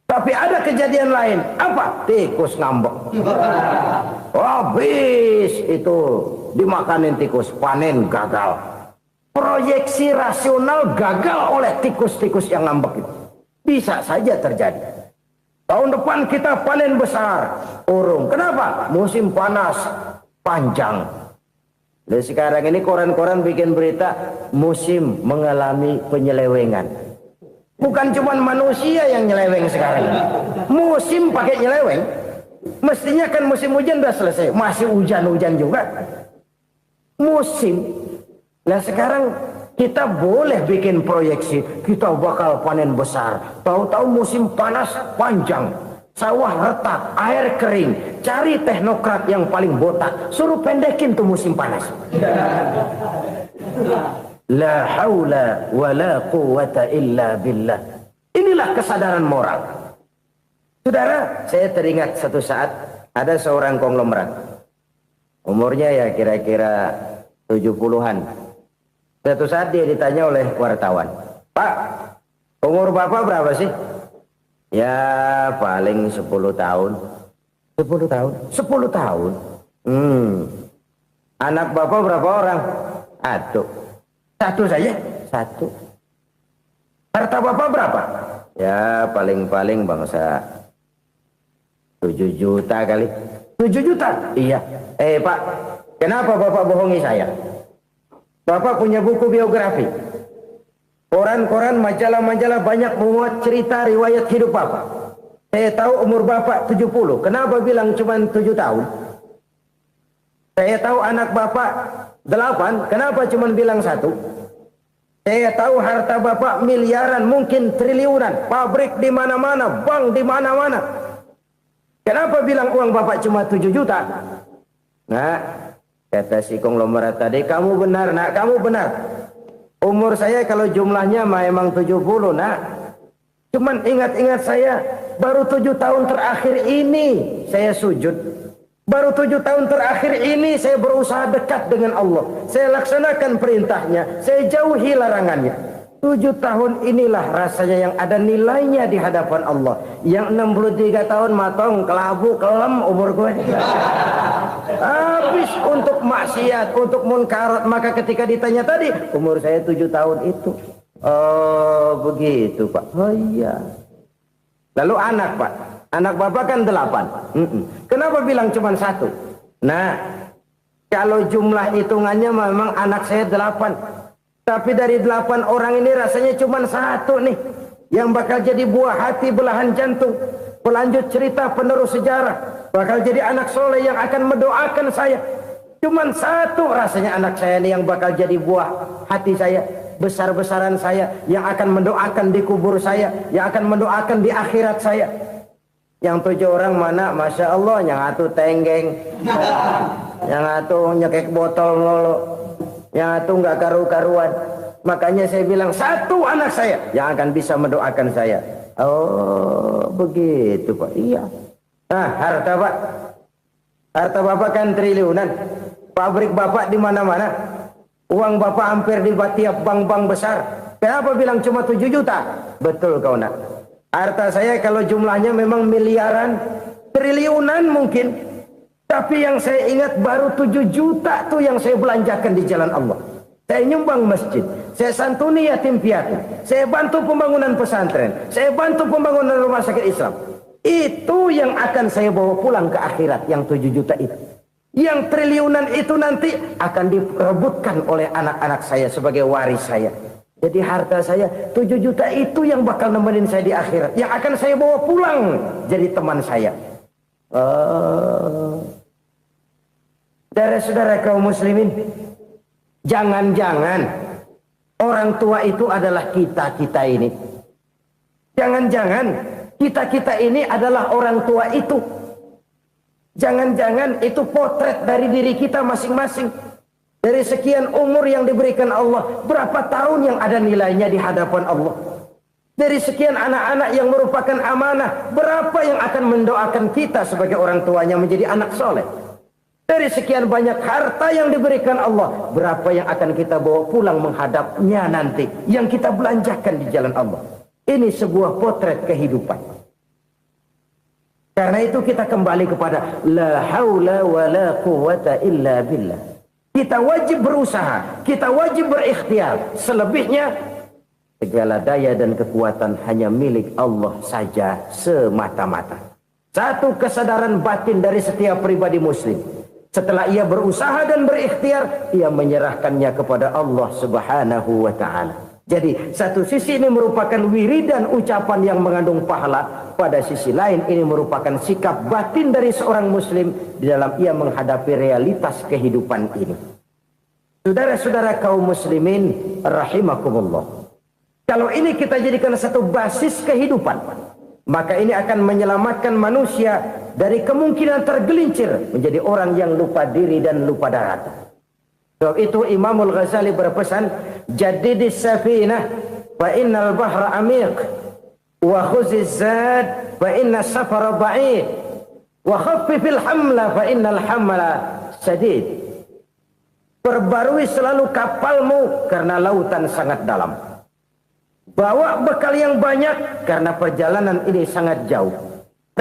Tapi ada kejadian lain. Apa? Tikus ngambek. Habis itu dimakanin tikus, panen gagal. Proyeksi rasional gagal oleh tikus-tikus yang ngambek itu. Bisa saja terjadi. Tahun depan kita panen besar, urung. Kenapa? Musim panas panjang. Dan sekarang ini koran-koran bikin berita musim mengalami penyelewengan. Bukan cuma manusia yang nyeleweng sekarang. Musim pakai nyeleweng. Mestinya kan musim hujan udah selesai, masih hujan-hujan juga. Musim. Nah sekarang kita boleh bikin proyeksi, kita bakal panen besar. Tahu-tahu musim panas panjang, sawah retak, air kering. Cari teknokrat yang paling botak, suruh pendekin tuh musim panas. La haula wala quwata illa billah. Inilah kesadaran moral. Saudara, saya teringat satu saat ada seorang konglomerat. Umurnya ya kira-kira 70-an. Suatu saat dia ditanya oleh wartawan, "Pak, umur Bapak berapa sih?" "Ya paling 10 tahun." 10 tahun? 10 tahun? Anak Bapak berapa orang? Satu saja? Satu. Harta Bapak berapa? Ya paling-paling bangsa 7 juta kali. 7 juta? Iya. Pak, kenapa Bapak bohongi saya? Bapak punya buku biografi. Koran-koran, majalah-majalah banyak memuat cerita riwayat hidup Bapak. Saya tahu umur Bapak 70. Kenapa bilang cuma 7 tahun? Saya tahu anak Bapak 8. Kenapa cuma bilang 1? Saya tahu harta bapak miliaran, mungkin triliunan, pabrik di mana-mana, bank di mana-mana. Kenapa bilang uang bapak cuma 7 juta? Nah, kata si konglomerat tadi, kamu benar nak, kamu benar. Umur saya kalau jumlahnya memang 70 nak. Cuman ingat-ingat saya, baru 7 tahun terakhir ini saya sujud. Baru 7 tahun terakhir ini saya berusaha dekat dengan Allah. Saya laksanakan perintahnya, saya jauhi larangannya. 7 tahun inilah rasanya yang ada nilainya di hadapan Allah. Yang 63 tahun matong, kelabu, kelem umur gue. Habis untuk maksiat, untuk munkarat. Maka ketika ditanya tadi, umur saya 7 tahun itu. Oh begitu Pak. Oh iya. Lalu anak Pak. Anak bapak kan 8. Kenapa bilang cuma 1? Nah, kalau jumlah hitungannya memang anak saya 8. Tapi dari 8 orang ini rasanya cuma 1 nih. Yang bakal jadi buah hati, belahan jantung. Pelanjut cerita, penerus sejarah. Bakal jadi anak soleh yang akan mendoakan saya. Cuma 1 rasanya anak saya ini yang bakal jadi buah hati saya. Besar-besaran saya. Yang akan mendoakan di kubur saya. Yang akan mendoakan di akhirat saya. Yang 7 orang mana, Masya Allah, yang 1 tenggeng, yang 1 nyekek botol mulu, yang 1 nggak karu-karuan. Makanya saya bilang 1 anak saya yang akan bisa mendoakan saya. Oh begitu Pak. Iya. Nah harta Pak, harta bapak kan triliunan, pabrik bapak di mana-mana, uang bapak hampir di tiap bank-bank besar. Kenapa bilang cuma 7 juta? Betul kau nak. Harta saya kalau jumlahnya memang miliaran, triliunan mungkin. Tapi yang saya ingat baru 7 juta tuh yang saya belanjakan di jalan Allah. Saya nyumbang masjid, saya santuni yatim piatu, saya bantu pembangunan pesantren, saya bantu pembangunan rumah sakit Islam. Itu yang akan saya bawa pulang ke akhirat, yang 7 juta itu. Yang triliunan itu nanti akan diperebutkan oleh anak-anak saya sebagai waris saya. Jadi harta saya 7 juta itu yang bakal nemenin saya di akhirat. Yang akan saya bawa pulang jadi teman saya. Saudara-saudara kaum muslimin, jangan-jangan orang tua itu adalah kita-kita ini. Jangan-jangan kita-kita ini adalah orang tua itu. Jangan-jangan itu potret dari diri kita masing-masing. Dari sekian umur yang diberikan Allah, berapa tahun yang ada nilainya di hadapan Allah? Dari sekian anak-anak yang merupakan amanah, berapa yang akan mendoakan kita sebagai orang tuanya menjadi anak soleh? Dari sekian banyak harta yang diberikan Allah, berapa yang akan kita bawa pulang menghadapnya nanti, yang kita belanjakan di jalan Allah? Ini sebuah potret kehidupan. Karena itu kita kembali kepada la haula wa la quwwata illa billah. Kita wajib berusaha, kita wajib berikhtiar. Selebihnya, segala daya dan kekuatan hanya milik Allah saja semata-mata. Satu kesadaran batin dari setiap pribadi muslim. Setelah ia berusaha dan berikhtiar, ia menyerahkannya kepada Allah Subhanahu wa ta'ala. Jadi, satu sisi ini merupakan wiridan ucapan yang mengandung pahala. Pada sisi lain, ini merupakan sikap batin dari seorang muslim di dalam ia menghadapi realitas kehidupan ini. Saudara-saudara kaum muslimin rahimakumullah. Kalau ini kita jadikan satu basis kehidupan, maka ini akan menyelamatkan manusia dari kemungkinan tergelincir menjadi orang yang lupa diri dan lupa darat. Sebab itu Imamul Ghazali berpesan, jadidis safinah fa innal bahra amiq wa khuziz zad fa inna safara ba'id wa khaffifil hamla fa innal hamla sadid. Perbarui selalu kapalmu karena lautan sangat dalam. Bawa bekal yang banyak karena perjalanan ini sangat jauh.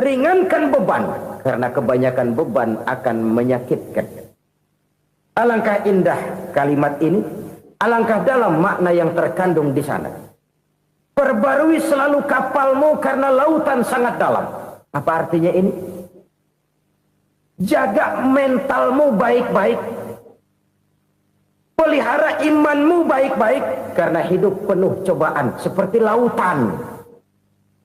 Ringankan beban karena kebanyakan beban akan menyakitkan. Alangkah indah kalimat ini, alangkah dalam makna yang terkandung di sana. Perbarui selalu kapalmu karena lautan sangat dalam. Apa artinya ini? Jaga mentalmu baik-baik. Pelihara imanmu baik-baik karena hidup penuh cobaan seperti lautan.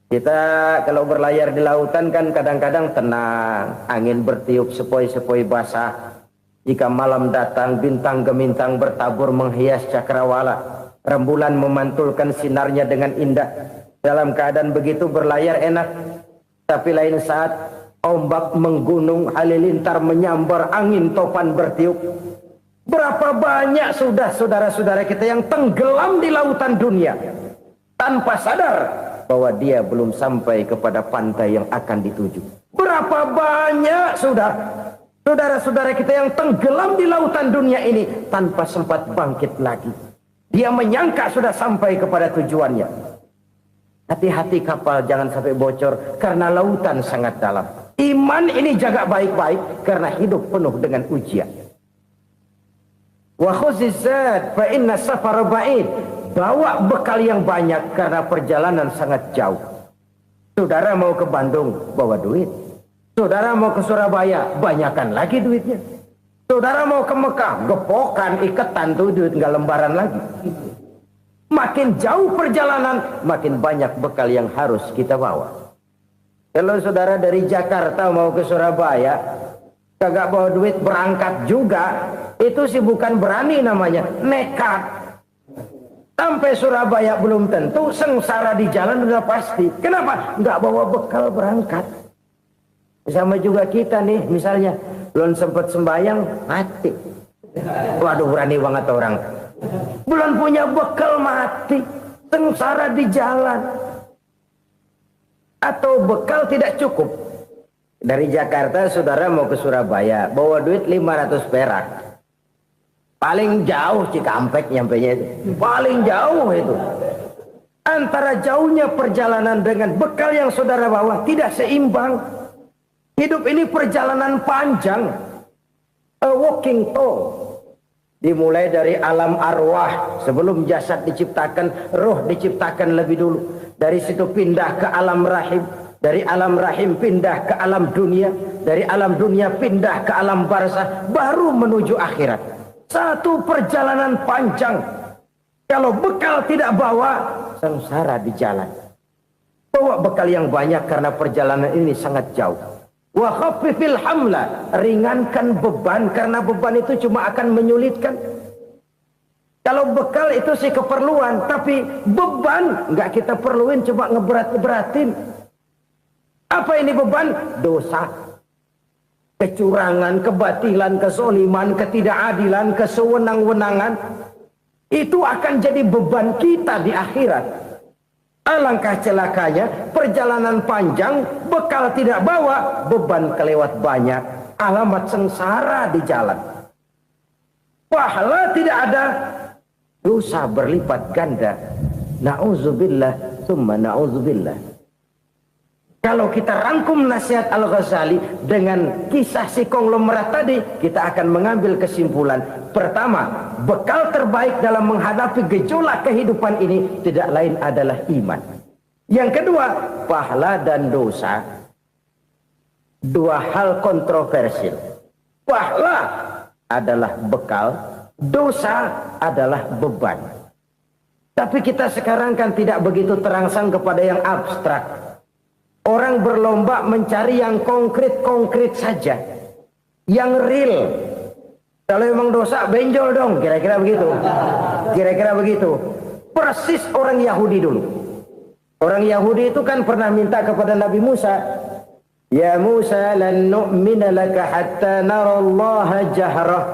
Kita kalau berlayar di lautan kan kadang-kadang tenang, angin bertiup sepoi-sepoi basah. Jika malam datang bintang gemintang bertabur menghias cakrawala. Rembulan memantulkan sinarnya dengan indah. Dalam keadaan begitu berlayar enak. Tapi lain saat ombak menggunung, halilintar menyambar, angin topan bertiup. Berapa banyak sudah saudara-saudara kita yang tenggelam di lautan dunia tanpa sadar bahwa dia belum sampai kepada pantai yang akan dituju. Berapa banyak sudah saudara-saudara kita yang tenggelam di lautan dunia ini tanpa sempat bangkit lagi. Dia menyangka sudah sampai kepada tujuannya. Hati-hati kapal jangan sampai bocor karena lautan sangat dalam. Iman ini jaga baik-baik karena hidup penuh dengan ujian. Wa khuzizat fa inna safara ba'id. Bawa bekal yang banyak karena perjalanan sangat jauh. Saudara mau ke Bandung, bawa duit. Saudara mau ke Surabaya, banyakan lagi duitnya. Saudara mau ke Mekah, gepokan, iketan tuh duit nggak lembaran lagi. Makin jauh perjalanan, makin banyak bekal yang harus kita bawa. Kalau saudara dari Jakarta mau ke Surabaya, kagak bawa duit berangkat juga, itu sih bukan berani namanya, nekat. Sampai Surabaya belum tentu, sengsara di jalan udah pasti. Kenapa? Nggak bawa bekal berangkat. Sama juga kita nih, misalnya belum sempat sembahyang, mati. Waduh, berani banget orang. Belum punya bekal, mati. Sengsara di jalan. Atau bekal tidak cukup. Dari Jakarta saudara mau ke Surabaya, bawa duit 500 perak. Paling jauh Cikampek nyampenya itu. Paling jauh itu. Antara jauhnya perjalanan dengan bekal yang saudara bawa tidak seimbang. Hidup ini perjalanan panjang. A walking tour. Dimulai dari alam arwah. Sebelum jasad diciptakan, roh diciptakan lebih dulu. Dari situ pindah ke alam rahim. Dari alam rahim pindah ke alam dunia. Dari alam dunia pindah ke alam barzah. Baru menuju akhirat. Satu perjalanan panjang. Kalau bekal tidak bawa, sengsara di jalan. Bawa bekal yang banyak karena perjalanan ini sangat jauh. Wa khaffifil hamla, ringankan beban karena beban itu cuma akan menyulitkan. Kalau bekal itu sih keperluan, tapi beban nggak kita perluin, cuma ngeberat-beratin. Apa ini beban? Dosa. Kecurangan, kebatilan, kezoliman, ketidakadilan, kesewenang-wenangan. Itu akan jadi beban kita di akhirat. Alangkah celakanya, perjalanan panjang, bekal tidak bawa, beban kelewat banyak. Alamat sengsara di jalan. Pahala tidak ada, dosa berlipat ganda. Na'udzubillah, summa na'udzubillah. Kalau kita rangkum nasihat Al-Ghazali dengan kisah si konglomerat tadi, kita akan mengambil kesimpulan. Pertama, bekal terbaik dalam menghadapi gejolak kehidupan ini tidak lain adalah iman. Yang kedua, pahala dan dosa. Dua hal kontroversial. Pahala adalah bekal, dosa adalah beban. Tapi kita sekarang kan tidak begitu terangsang kepada yang abstrak. Orang berlomba mencari yang konkret-konkret saja. Yang real. Kalau memang dosa, benjol dong. Kira-kira begitu. Kira-kira begitu. Persis orang Yahudi dulu. Orang Yahudi itu kan pernah minta kepada Nabi Musa. Ya Musa lan nu'mina laka hatta narallaha jahrah.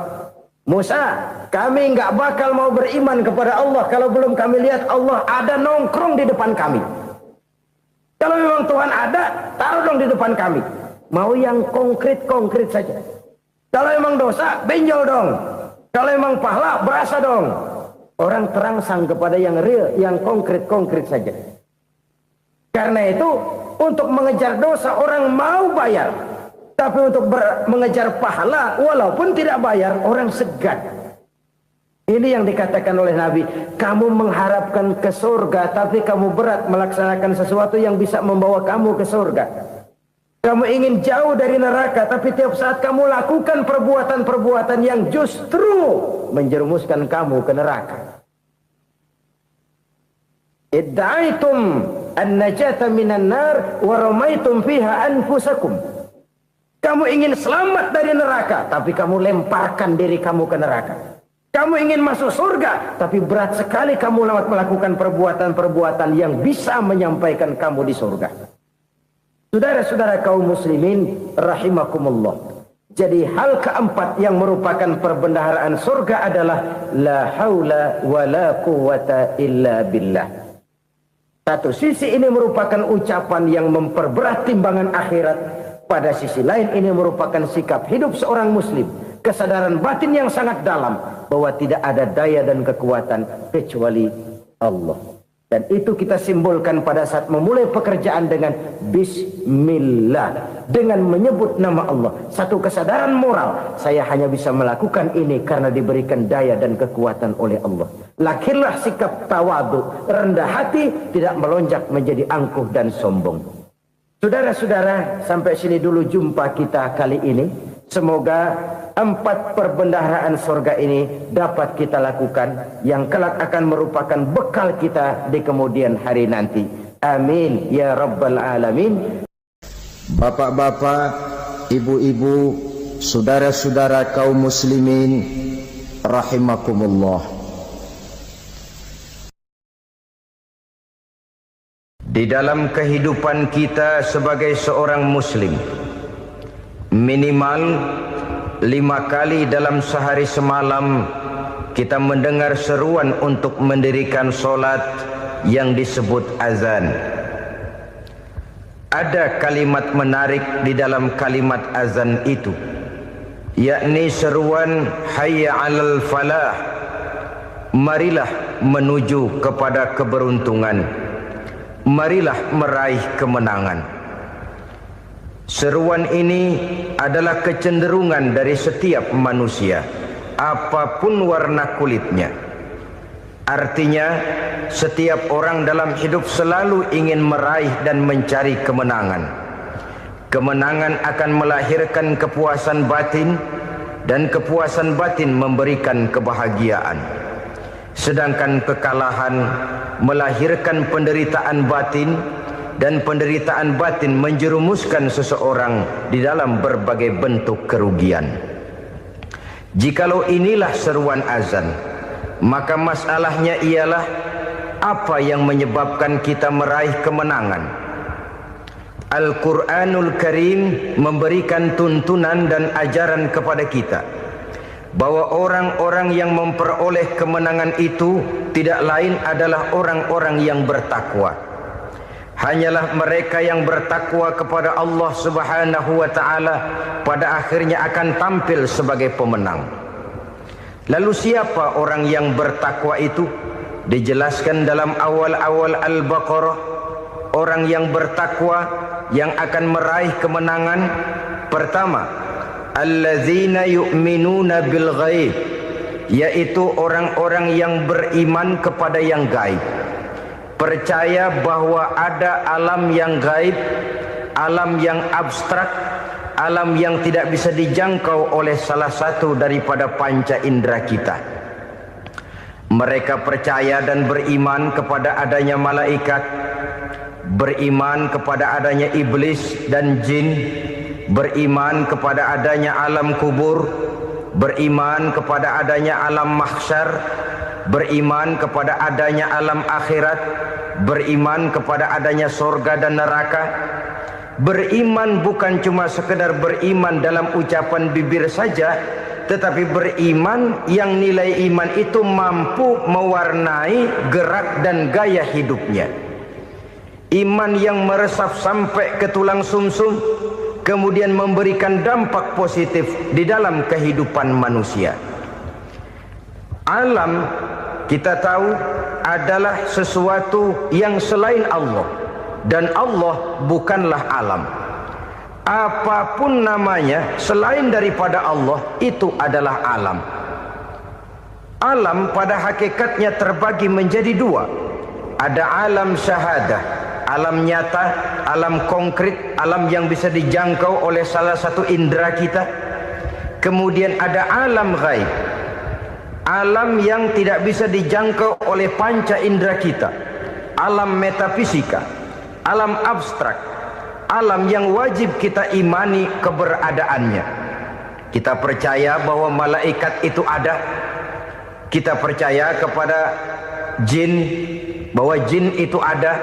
Musa, kami nggak bakal mau beriman kepada Allah kalau belum kami lihat Allah ada nongkrong di depan kami. Kalau memang Tuhan ada, taruh dong di depan kami. Mau yang konkret-konkret saja. Kalau memang dosa, benjol dong. Kalau memang pahala, berasa dong. Orang terangsang kepada yang real, yang konkret-konkret saja. Karena itu, untuk mengejar dosa, orang mau bayar. Tapi untuk mengejar pahala, walaupun tidak bayar, orang segan. Ini yang dikatakan oleh Nabi, kamu mengharapkan ke surga, tapi kamu berat melaksanakan sesuatu yang bisa membawa kamu ke surga. Kamu ingin jauh dari neraka, tapi tiap saat kamu lakukan perbuatan-perbuatan yang justru menjerumuskan kamu ke neraka. Idda'aitum an-najata minan nar wa ramaitum fiha anfusakum. Kamu ingin selamat dari neraka, tapi kamu lemparkan diri kamu ke neraka. Kamu ingin masuk surga, tapi berat sekali kamu melakukan perbuatan-perbuatan yang bisa menyampaikan kamu di surga. Saudara-saudara kaum muslimin rahimakumullah. Jadi hal keempat yang merupakan perbendaharaan surga adalah la haula wa la quwwata illa billah. Satu sisi ini merupakan ucapan yang memperberat timbangan akhirat. Pada sisi lain ini merupakan sikap hidup seorang muslim. Kesadaran batin yang sangat dalam bahwa tidak ada daya dan kekuatan kecuali Allah. Dan itu kita simbolkan pada saat memulai pekerjaan dengan bismillah, dengan menyebut nama Allah. Satu kesadaran moral, saya hanya bisa melakukan ini karena diberikan daya dan kekuatan oleh Allah. Lahirlah sikap tawadu, rendah hati, tidak melonjak menjadi angkuh dan sombong. Saudara-saudara, sampai sini dulu jumpa kita kali ini. Semoga 4 perbendaharaan surga ini dapat kita lakukan, yang kelak akan merupakan bekal kita di kemudian hari nanti. Amin ya rabbal alamin. Bapak-bapak, ibu-ibu, saudara-saudara kaum muslimin rahimakumullah. Di dalam kehidupan kita sebagai seorang muslim, minimal 5 kali dalam sehari semalam kita mendengar seruan untuk mendirikan solat yang disebut azan. Ada kalimat menarik di dalam kalimat azan itu, yakni seruan hayya 'alal falah, marilah menuju kepada keberuntungan, marilah meraih kemenangan. Seruan ini adalah kecenderungan dari setiap manusia, apapun warna kulitnya. Artinya, setiap orang dalam hidup selalu ingin meraih dan mencari kemenangan. Kemenangan akan melahirkan kepuasan batin, dan kepuasan batin memberikan kebahagiaan. Sedangkan kekalahan melahirkan penderitaan batin, dan penderitaan batin menjerumuskan seseorang di dalam berbagai bentuk kerugian. Jikalau inilah seruan azan, maka masalahnya ialah apa yang menyebabkan kita meraih kemenangan. Al-Quranul Karim memberikan tuntunan dan ajaran kepada kita bahwa orang-orang yang memperoleh kemenangan itu tidak lain adalah orang-orang yang bertakwa. Hanyalah mereka yang bertakwa kepada Allah Subhanahu wa ta'ala pada akhirnya akan tampil sebagai pemenang. Lalu siapa orang yang bertakwa itu? Dijelaskan dalam awal-awal Al-Baqarah, orang yang bertakwa yang akan meraih kemenangan. Pertama, alladzina yu'minuna bil ghaib, yaitu orang-orang yang beriman kepada yang gaib. Percaya bahwa ada alam yang gaib, alam yang abstrak, alam yang tidak bisa dijangkau oleh salah satu daripada panca indera kita. Mereka percaya dan beriman kepada adanya malaikat, beriman kepada adanya iblis dan jin, beriman kepada adanya alam kubur, beriman kepada adanya alam mahsyar, beriman kepada adanya alam akhirat, beriman kepada adanya surga dan neraka. Beriman bukan cuma sekedar beriman dalam ucapan bibir saja, tetapi beriman yang nilai iman itu mampu mewarnai gerak dan gaya hidupnya. Iman yang meresap sampai ke tulang sumsum, kemudian memberikan dampak positif di dalam kehidupan manusia. Alam, kita tahu, adalah sesuatu yang selain Allah, dan Allah bukanlah alam. Apapun namanya selain daripada Allah, itu adalah alam. Alam pada hakikatnya terbagi menjadi 2. Ada alam syahadah, alam nyata, alam konkret, alam yang bisa dijangkau oleh salah satu indera kita. Kemudian ada alam ghaib, alam yang tidak bisa dijangkau oleh panca indera kita, alam metafisika, alam abstrak, alam yang wajib kita imani keberadaannya. Kita percaya bahwa malaikat itu ada, Kita percaya kepada jin, bahwa jin itu ada.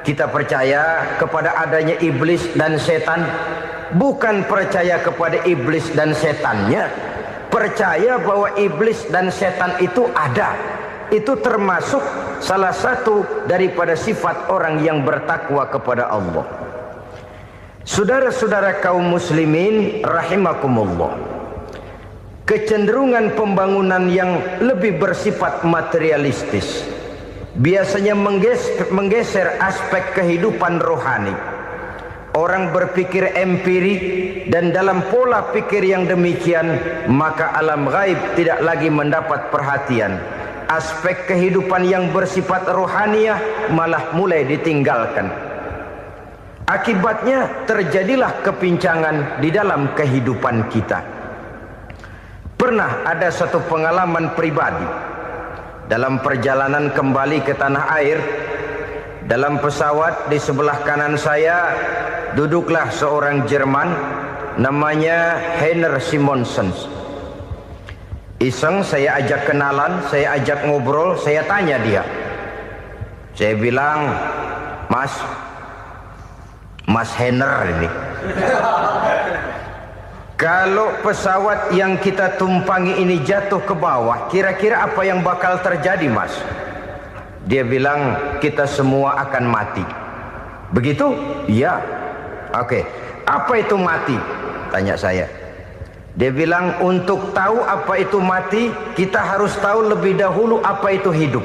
Kita percaya kepada adanya iblis dan setan. Bukan percaya kepada iblis dan setannya, percaya bahwa iblis dan setan itu ada. Itu termasuk salah satu daripada sifat orang yang bertakwa kepada Allah. Saudara-saudara kaum muslimin rahimakumullah, kecenderungan pembangunan yang lebih bersifat materialistis biasanya menggeser aspek kehidupan rohani. Orang berpikir empiri, dan dalam pola pikir yang demikian maka alam gaib tidak lagi mendapat perhatian. Aspek kehidupan yang bersifat rohaniah malah mulai ditinggalkan. Akibatnya terjadilah kepincangan di dalam kehidupan kita. Pernah ada satu pengalaman pribadi dalam perjalanan kembali ke tanah air. Dalam pesawat di sebelah kanan saya duduklah seorang Jerman namanya Heiner Simonsen. Iseng saya ajak kenalan, saya ajak ngobrol, saya tanya dia. Saya bilang, Mas Heiner ini, kalau pesawat yang kita tumpangi ini jatuh ke bawah, kira-kira apa yang bakal terjadi, Mas? Dia bilang, kita semua akan mati. Begitu? Iya. Oke. Apa itu mati? Tanya saya. Dia bilang, untuk tahu apa itu mati, kita harus tahu lebih dahulu apa itu hidup.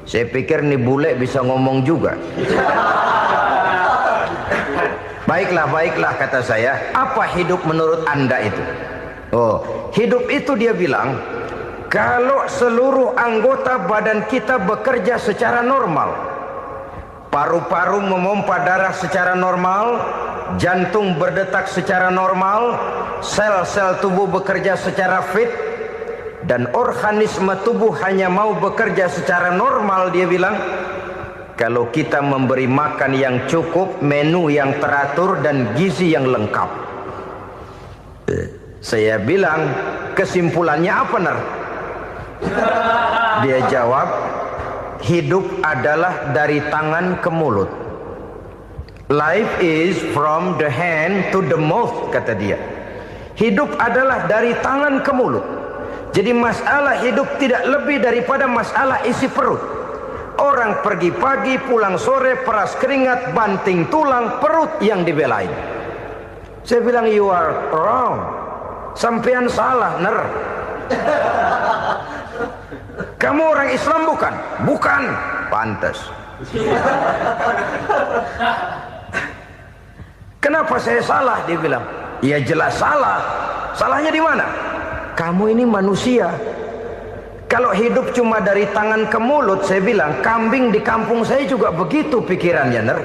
Saya pikir nih bule bisa ngomong juga. Baiklah kata saya. Apa hidup menurut Anda itu? Oh, hidup itu dia bilang, kalau seluruh anggota badan kita bekerja secara normal, paru-paru memompa darah secara normal, jantung berdetak secara normal, sel-sel tubuh bekerja secara fit, dan organisme tubuh hanya mau bekerja secara normal, dia bilang, kalau kita memberi makan yang cukup, menu yang teratur, dan gizi yang lengkap. Saya bilang, kesimpulannya apa, Ner? Dia jawab, hidup adalah dari tangan ke mulut. Life is from the hand to the mouth, kata dia. Hidup adalah dari tangan ke mulut. Jadi masalah hidup tidak lebih daripada masalah isi perut. Orang pergi pagi, pulang sore, peras keringat, banting tulang, perut yang dibelain. Saya bilang, you are wrong. Sampean salah, Ner. Kamu orang Islam bukan? Bukan. Pantas. Kenapa saya salah? Dia bilang, ya jelas salah. Salahnya di mana? Kamu ini manusia. Kalau hidup cuma dari tangan ke mulut, saya bilang, kambing di kampung saya juga begitu pikirannya, Ner.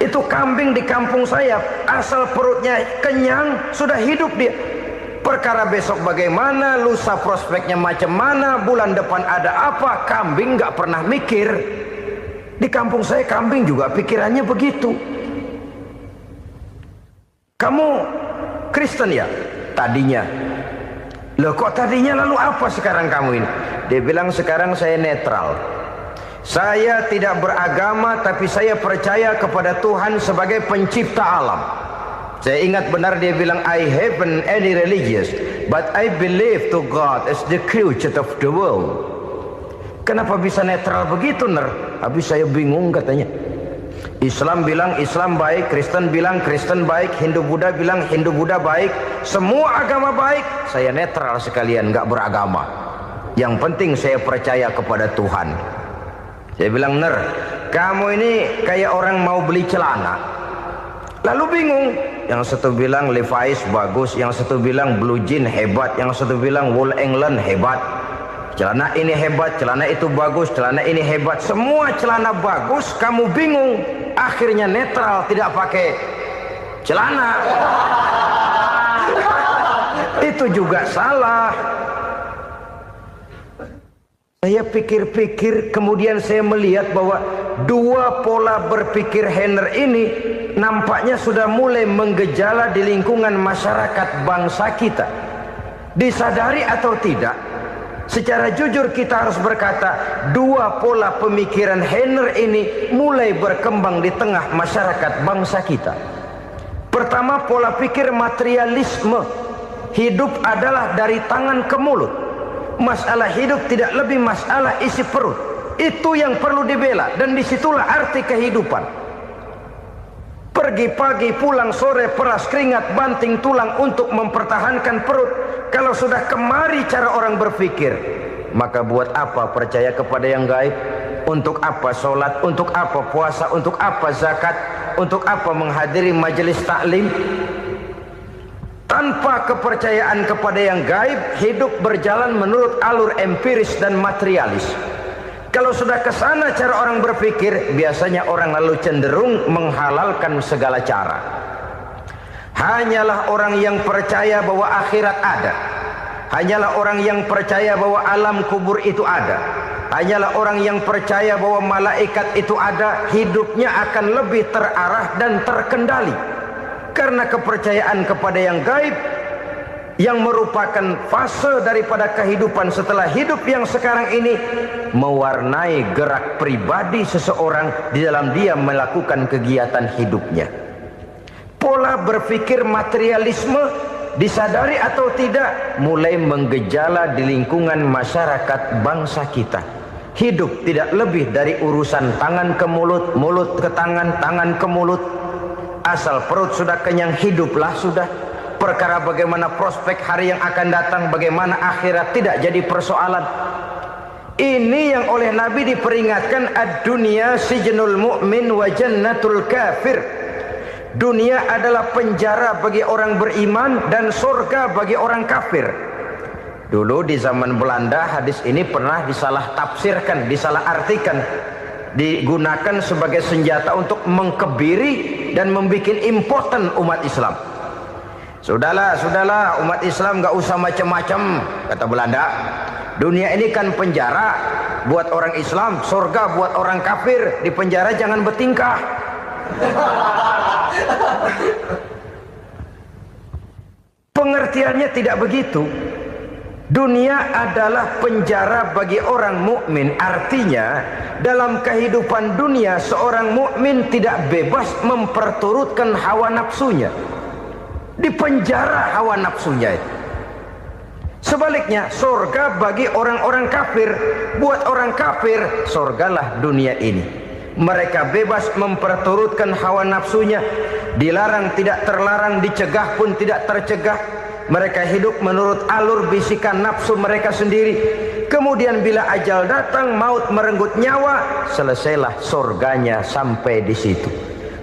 Itu kambing di kampung saya, asal perutnya kenyang, sudah hidup dia. Perkara besok bagaimana, lusa prospeknya macam mana, bulan depan ada apa, kambing nggak pernah mikir. Di kampung saya kambing juga pikirannya begitu. Kamu Kristen ya? Tadinya. Loh kok tadinya, lalu apa sekarang kamu ini? Dia bilang, sekarang saya netral. Saya tidak beragama, tapi saya percaya kepada Tuhan sebagai pencipta alam. Saya ingat benar dia bilang, I haven't any religious, but I believe to God as the creator of the world. Kenapa bisa netral begitu, Ner? Habis saya bingung katanya. Islam bilang Islam baik, Kristen bilang Kristen baik, Hindu Buddha bilang Hindu Buddha baik, semua agama baik. Saya netral sekalian, nggak beragama. Yang penting saya percaya kepada Tuhan. Saya bilang, Ner, kamu ini kayak orang mau beli celana, lalu bingung. Yang satu bilang Levi's bagus, yang satu bilang Blue Jean hebat, yang satu bilang Wool England hebat. Celana ini hebat, celana itu bagus, celana ini hebat, semua celana bagus, kamu bingung. Akhirnya netral, tidak pakai celana. Itu juga salah. Saya pikir-pikir, kemudian saya melihat bahwa dua pola berpikir Heiner ini nampaknya sudah mulai menggejala di lingkungan masyarakat bangsa kita. Disadari atau tidak, secara jujur kita harus berkata, dua pola pemikiran Heiner ini mulai berkembang di tengah masyarakat bangsa kita. Pertama, pola pikir materialisme. Hidup adalah dari tangan ke mulut. Masalah hidup tidak lebih masalah isi perut. Itu yang perlu dibela, dan disitulah arti kehidupan. Pergi pagi, pulang sore, peras keringat, banting tulang untuk mempertahankan perut. Kalau sudah kemari cara orang berpikir, maka buat apa percaya kepada yang gaib? Untuk apa sholat? Untuk apa puasa? Untuk apa zakat? Untuk apa menghadiri majelis taklim? Tanpa kepercayaan kepada yang gaib, hidup berjalan menurut alur empiris dan materialis. Kalau sudah ke sana cara orang berpikir, biasanya orang lalu cenderung menghalalkan segala cara. Hanyalah orang yang percaya bahwa akhirat ada. Hanyalah orang yang percaya bahwa alam kubur itu ada. Hanyalah orang yang percaya bahwa malaikat itu ada, hidupnya akan lebih terarah dan terkendali. Karena kepercayaan kepada yang gaib, yang merupakan fase daripada kehidupan setelah hidup yang sekarang ini, mewarnai gerak pribadi seseorang di dalam dia melakukan kegiatan hidupnya. Pola berpikir materialisme, disadari atau tidak, mulai menggejala di lingkungan masyarakat bangsa kita. Hidup tidak lebih dari urusan tangan ke mulut, mulut ke tangan, tangan ke mulut. Asal perut sudah kenyang, hiduplah sudah. Perkara bagaimana prospek hari yang akan datang, bagaimana akhirat, tidak jadi persoalan. Ini yang oleh Nabi diperingatkan, ad-dunya sijnul mu'min wa jannatul kafir. Dunia adalah penjara bagi orang beriman dan surga bagi orang kafir. Dulu di zaman Belanda hadis ini pernah disalah tafsirkan, disalah artikan, digunakan sebagai senjata untuk mengkebiri dan membuat impoten umat Islam. Sudahlah, umat Islam gak usah macam-macam, kata Belanda. Dunia ini kan penjara buat orang Islam, surga buat orang kafir. Di penjara jangan bertingkah. Pengertiannya tidak begitu. Dunia adalah penjara bagi orang mukmin. Artinya dalam kehidupan dunia seorang mukmin tidak bebas memperturutkan hawa nafsunya. Di penjara hawa nafsunya itu. Sebaliknya, surga bagi orang-orang kafir. Buat orang kafir, surgalah dunia ini. Mereka bebas memperturutkan hawa nafsunya. Dilarang tidak terlarang, dicegah pun tidak tercegah. Mereka hidup menurut alur bisikan nafsu mereka sendiri. Kemudian bila ajal datang, maut merenggut nyawa, selesailah surganya sampai di situ.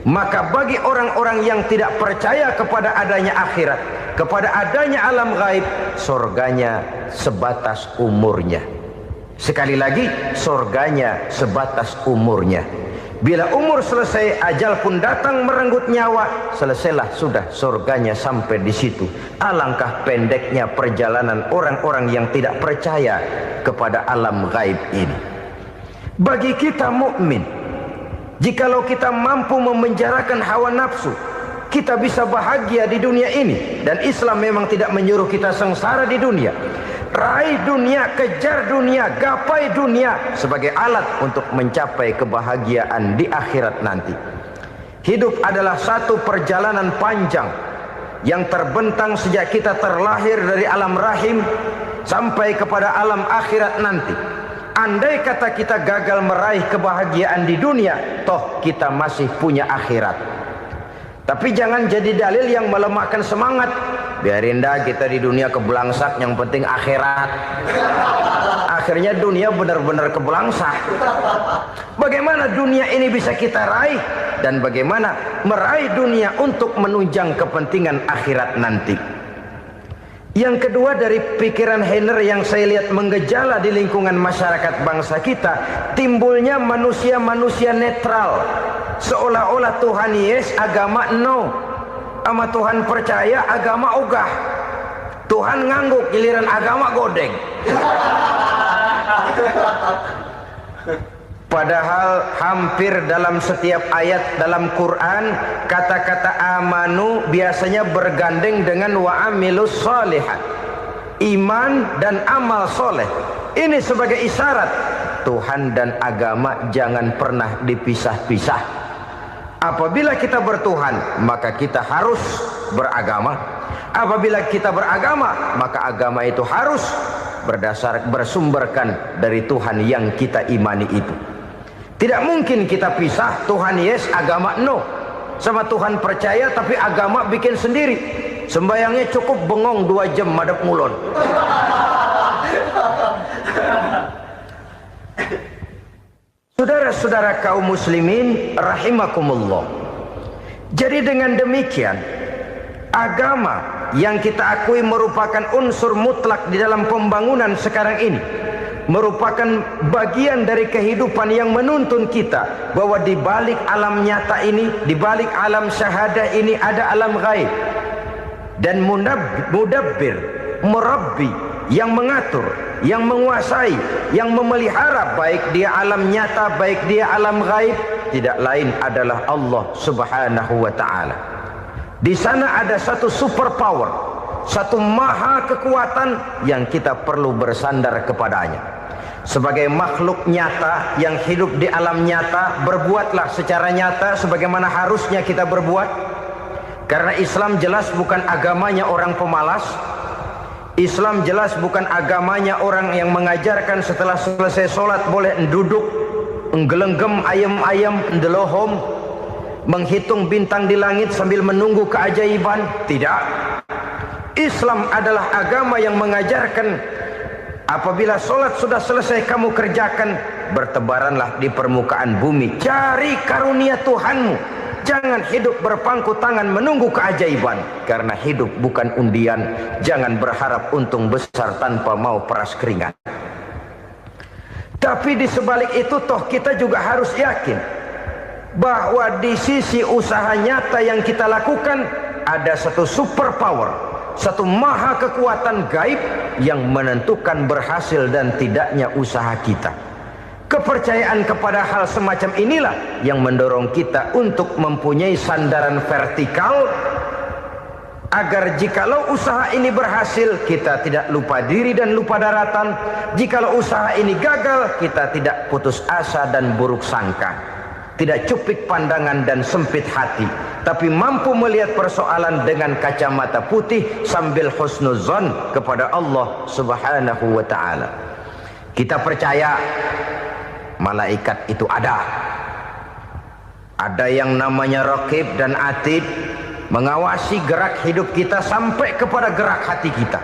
Maka bagi orang-orang yang tidak percaya kepada adanya akhirat, kepada adanya alam gaib, surganya sebatas umurnya. Sekali lagi, surganya sebatas umurnya. Bila umur selesai, ajal pun datang merenggut nyawa, selesailah sudah surganya sampai di situ. Alangkah pendeknya perjalanan orang-orang yang tidak percaya kepada alam gaib ini. Bagi kita mukmin, jikalau kita mampu memenjarakan hawa nafsu, kita bisa bahagia di dunia ini. Dan Islam memang tidak menyuruh kita sengsara di dunia. Raih dunia, kejar dunia, gapai dunia sebagai alat untuk mencapai kebahagiaan di akhirat nanti. Hidup adalah satu perjalanan panjang yang terbentang sejak kita terlahir dari alam rahim sampai kepada alam akhirat nanti. Andai kata kita gagal meraih kebahagiaan di dunia, toh kita masih punya akhirat. Tapi jangan jadi dalil yang melemahkan semangat. Biarin dah kita di dunia kebelangsak, yang penting akhirat. Akhirnya dunia benar-benar kebelangsak. Bagaimana dunia ini bisa kita raih, dan bagaimana meraih dunia untuk menunjang kepentingan akhirat nanti. Yang kedua dari pikiran Heiner yang saya lihat menggejala di lingkungan masyarakat bangsa kita, timbulnya manusia-manusia netral. Seolah-olah Tuhan yes, agama no. Sama Tuhan percaya, agama ogah. Tuhan ngangguk, giliran agama godeng. Padahal hampir dalam setiap ayat dalam Quran, kata-kata amanu biasanya bergandeng dengan wa amilus shalihat. iman dan amal soleh. Ini sebagai isyarat Tuhan dan agama jangan pernah dipisah-pisah. Apabila kita bertuhan, maka kita harus beragama. Apabila kita beragama, maka agama itu harus bersumberkan dari Tuhan yang kita imani itu. Tidak mungkin kita pisah, Tuhan yes, agama no. Sama Tuhan percaya tapi agama bikin sendiri. Sembayangnya cukup bengong 2 jam madep mulon. Saudara-saudara kaum muslimin rahimakumullah. Jadi dengan demikian, agama yang kita akui merupakan unsur mutlak di dalam pembangunan sekarang ini, merupakan bagian dari kehidupan yang menuntun kita bahwa di balik alam nyata ini, di balik alam syahadah ini ada alam gaib. Dan mudabbir, murabbi, yang mengatur, yang menguasai, yang memelihara baik dia alam nyata, baik dia alam gaib, tidak lain adalah Allah Subhanahu wa ta'ala. Di sana ada satu super power, satu maha kekuatan yang kita perlu bersandar kepadanya. Sebagai makhluk nyata yang hidup di alam nyata, berbuatlah secara nyata sebagaimana harusnya kita berbuat. Karena Islam jelas bukan agamanya orang pemalas. Islam jelas bukan agamanya orang yang mengajarkan setelah selesai sholat boleh duduk, nggelenggem ayam-ayam, ndelohom, menghitung bintang di langit sambil menunggu keajaiban. Tidak. Islam adalah agama yang mengajarkan apabila sholat sudah selesai kamu kerjakan, bertebaranlah di permukaan bumi, cari karunia Tuhanmu. Jangan hidup berpangku tangan menunggu keajaiban. Karena hidup bukan undian. Jangan berharap untung besar tanpa mau peras keringat. Tapi di sebalik itu toh kita juga harus yakin bahwa di sisi usaha nyata yang kita lakukan ada satu super power, satu maha kekuatan gaib yang menentukan berhasil dan tidaknya usaha kita. Kepercayaan kepada hal semacam inilah yang mendorong kita untuk mempunyai sandaran vertikal, agar jikalau usaha ini berhasil, kita tidak lupa diri dan lupa daratan. Jikalau usaha ini gagal, kita tidak putus asa dan buruk sangka, tidak cupik pandangan dan sempit hati, tapi mampu melihat persoalan dengan kacamata putih sambil husnuzon kepada Allah Subhanahu wa ta'ala. Kita percaya malaikat itu ada. Ada yang namanya raqib dan atid, mengawasi gerak hidup kita sampai kepada gerak hati kita.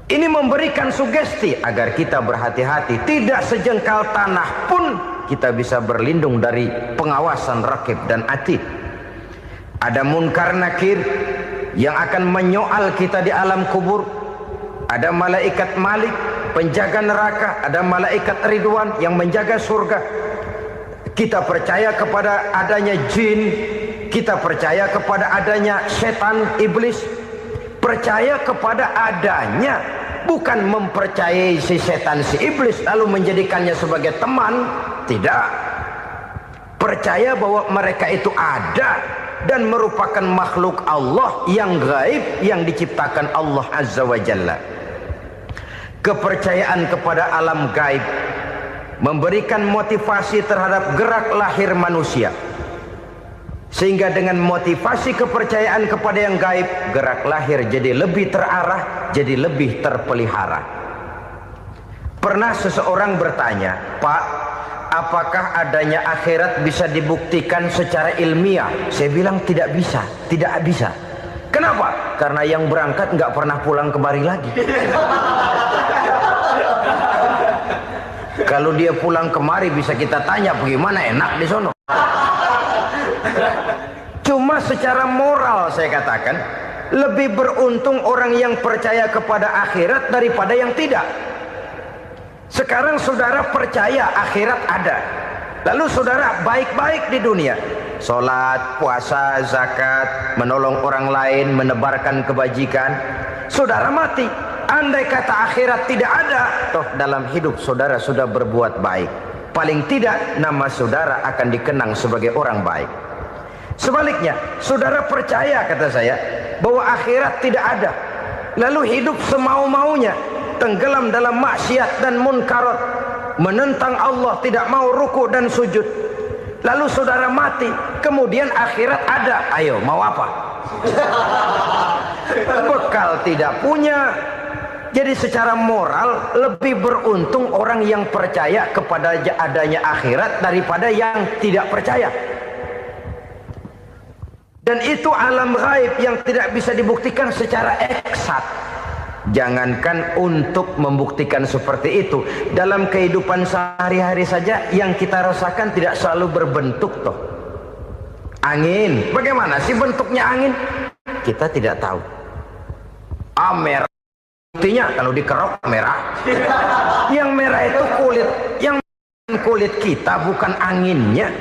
Ini memberikan sugesti agar kita berhati-hati. Tidak sejengkal tanah pun kita bisa berlindung dari pengawasan raqib dan atid. Ada munkar nakir yang akan menyoal kita di alam kubur. Ada malaikat Malik, penjaga neraka. Ada malaikat Ridwan yang menjaga surga. Kita percaya kepada adanya jin, kita percaya kepada adanya setan, iblis. Percaya kepada adanya, bukan mempercayai si setan, si iblis lalu menjadikannya sebagai teman. Tidak. Percaya bahwa mereka itu ada dan merupakan makhluk Allah yang gaib yang diciptakan Allah Azza wa Jalla. Kepercayaan kepada alam gaib memberikan motivasi terhadap gerak lahir manusia, sehingga dengan motivasi kepercayaan kepada yang gaib, gerak lahir jadi lebih terarah, jadi lebih terpelihara. Pernah seseorang bertanya, "Pak, apakah adanya akhirat bisa dibuktikan secara ilmiah?" Saya bilang tidak bisa, tidak bisa. Kenapa? Karena yang berangkat nggak pernah pulang kembali lagi. Kalau dia pulang kemari bisa kita tanya bagaimana enak di sono. Cuma secara moral saya katakan, lebih beruntung orang yang percaya kepada akhirat daripada yang tidak. Sekarang saudara percaya akhirat ada, lalu saudara baik-baik di dunia, sholat, puasa, zakat, menolong orang lain, menebarkan kebajikan. Saudara mati, andai kata akhirat tidak ada, toh dalam hidup saudara sudah berbuat baik. Paling tidak nama saudara akan dikenang sebagai orang baik. Sebaliknya, saudara percaya, kata saya, bahwa akhirat tidak ada, lalu hidup semau-maunya, tenggelam dalam maksiat dan munkarat, menentang Allah, tidak mau ruku dan sujud. Lalu saudara mati, kemudian akhirat ada, ayo mau apa? Bekal tidak punya. Jadi secara moral lebih beruntung orang yang percaya kepada adanya akhirat daripada yang tidak percaya. Dan itu alam gaib yang tidak bisa dibuktikan secara eksat. Jangankan untuk membuktikan seperti itu, dalam kehidupan sehari-hari saja yang kita rasakan tidak selalu berbentuk toh. Angin, bagaimana sih bentuknya angin? Kita tidak tahu. Merah, buktinya kalau dikerok merah. Yang merah itu kulit, yang kulit kita bukan anginnya.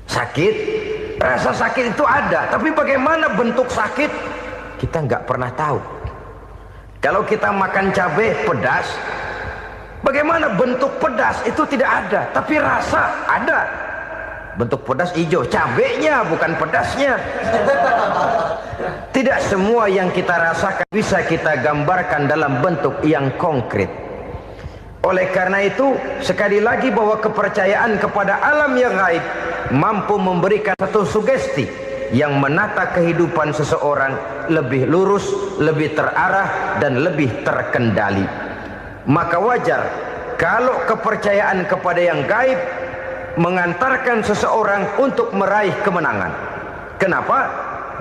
Sakit, rasa sakit itu ada, tapi bagaimana bentuk sakit kita nggak pernah tahu. Kalau kita makan cabai pedas, bagaimana bentuk pedas itu tidak ada, tapi rasa ada. Bentuk pedas hijau, cabenya bukan pedasnya. Tidak semua yang kita rasakan bisa kita gambarkan dalam bentuk yang konkret. Oleh karena itu, sekali lagi bahwa kepercayaan kepada alam yang gaib mampu memberikan satu sugesti yang menata kehidupan seseorang lebih lurus, lebih terarah, dan lebih terkendali. Maka wajar kalau kepercayaan kepada yang gaib mengantarkan seseorang untuk meraih kemenangan. Kenapa?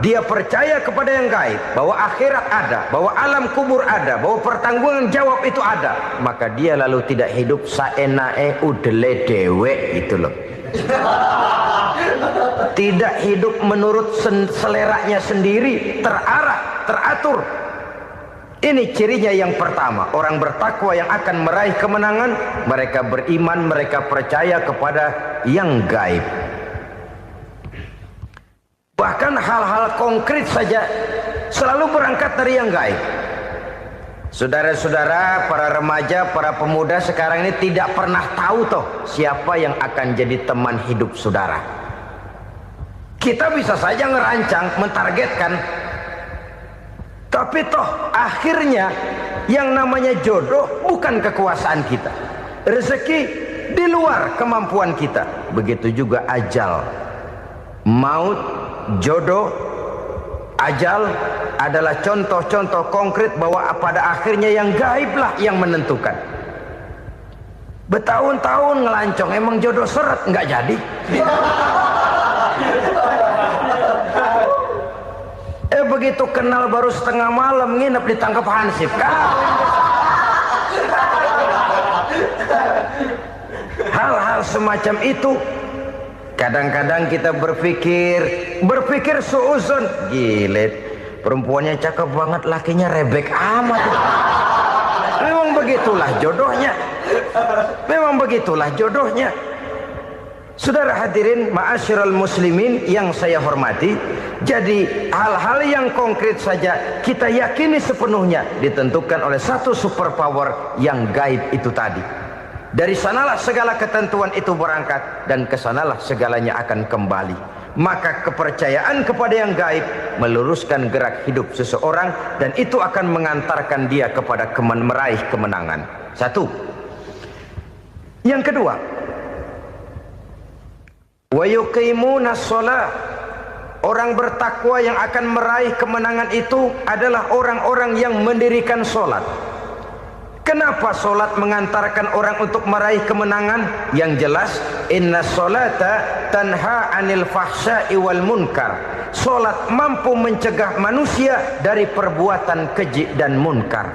Dia percaya kepada yang gaib, bahwa akhirat ada, bahwa alam kubur ada, bahwa pertanggungan jawab itu ada. Maka dia lalu tidak hidup saenae udele dewe, itu loh. Tidak hidup menurut seleranya sendiri, terarah, teratur. Ini cirinya yang pertama. Orang bertakwa yang akan meraih kemenangan, mereka beriman, mereka percaya kepada yang gaib. Bahkan hal-hal konkret saja selalu berangkat dari yang gaib. Saudara-saudara, para remaja, para pemuda sekarang ini tidak pernah tahu toh siapa yang akan jadi teman hidup saudara. Kita bisa saja ngerancang, mentargetkan, tapi toh akhirnya yang namanya jodoh bukan kekuasaan kita. Rezeki di luar kemampuan kita. Begitu juga ajal. Maut, jodoh, ajal adalah contoh-contoh konkret bahwa pada akhirnya yang gaiblah yang menentukan. Bertahun-tahun ngelancong, emang jodoh seret nggak jadi. Begitu kenal baru setengah malam nginep ditangkap hansip kan. Hal-hal semacam itu kadang-kadang kita berpikir suuzon, gilet, perempuannya cakep banget, lakinya rebek amat. Memang begitulah jodohnya. Memang begitulah jodohnya. Saudara hadirin ma'asyiral muslimin yang saya hormati, jadi hal-hal yang konkret saja kita yakini sepenuhnya ditentukan oleh satu superpower yang gaib itu tadi. Dari sanalah segala ketentuan itu berangkat dan kesanalah segalanya akan kembali. Maka kepercayaan kepada yang gaib meluruskan gerak hidup seseorang dan itu akan mengantarkan dia kepada meraih kemenangan. Satu. Yang kedua, wa yuqimuna shalah. Orang bertakwa yang akan meraih kemenangan itu adalah orang-orang yang mendirikan sholat. Kenapa sholat mengantarkan orang untuk meraih kemenangan? Yang jelas, inna sholata tanha anil fahsya'i wal munkar. Sholat mampu mencegah manusia dari perbuatan keji dan munkar.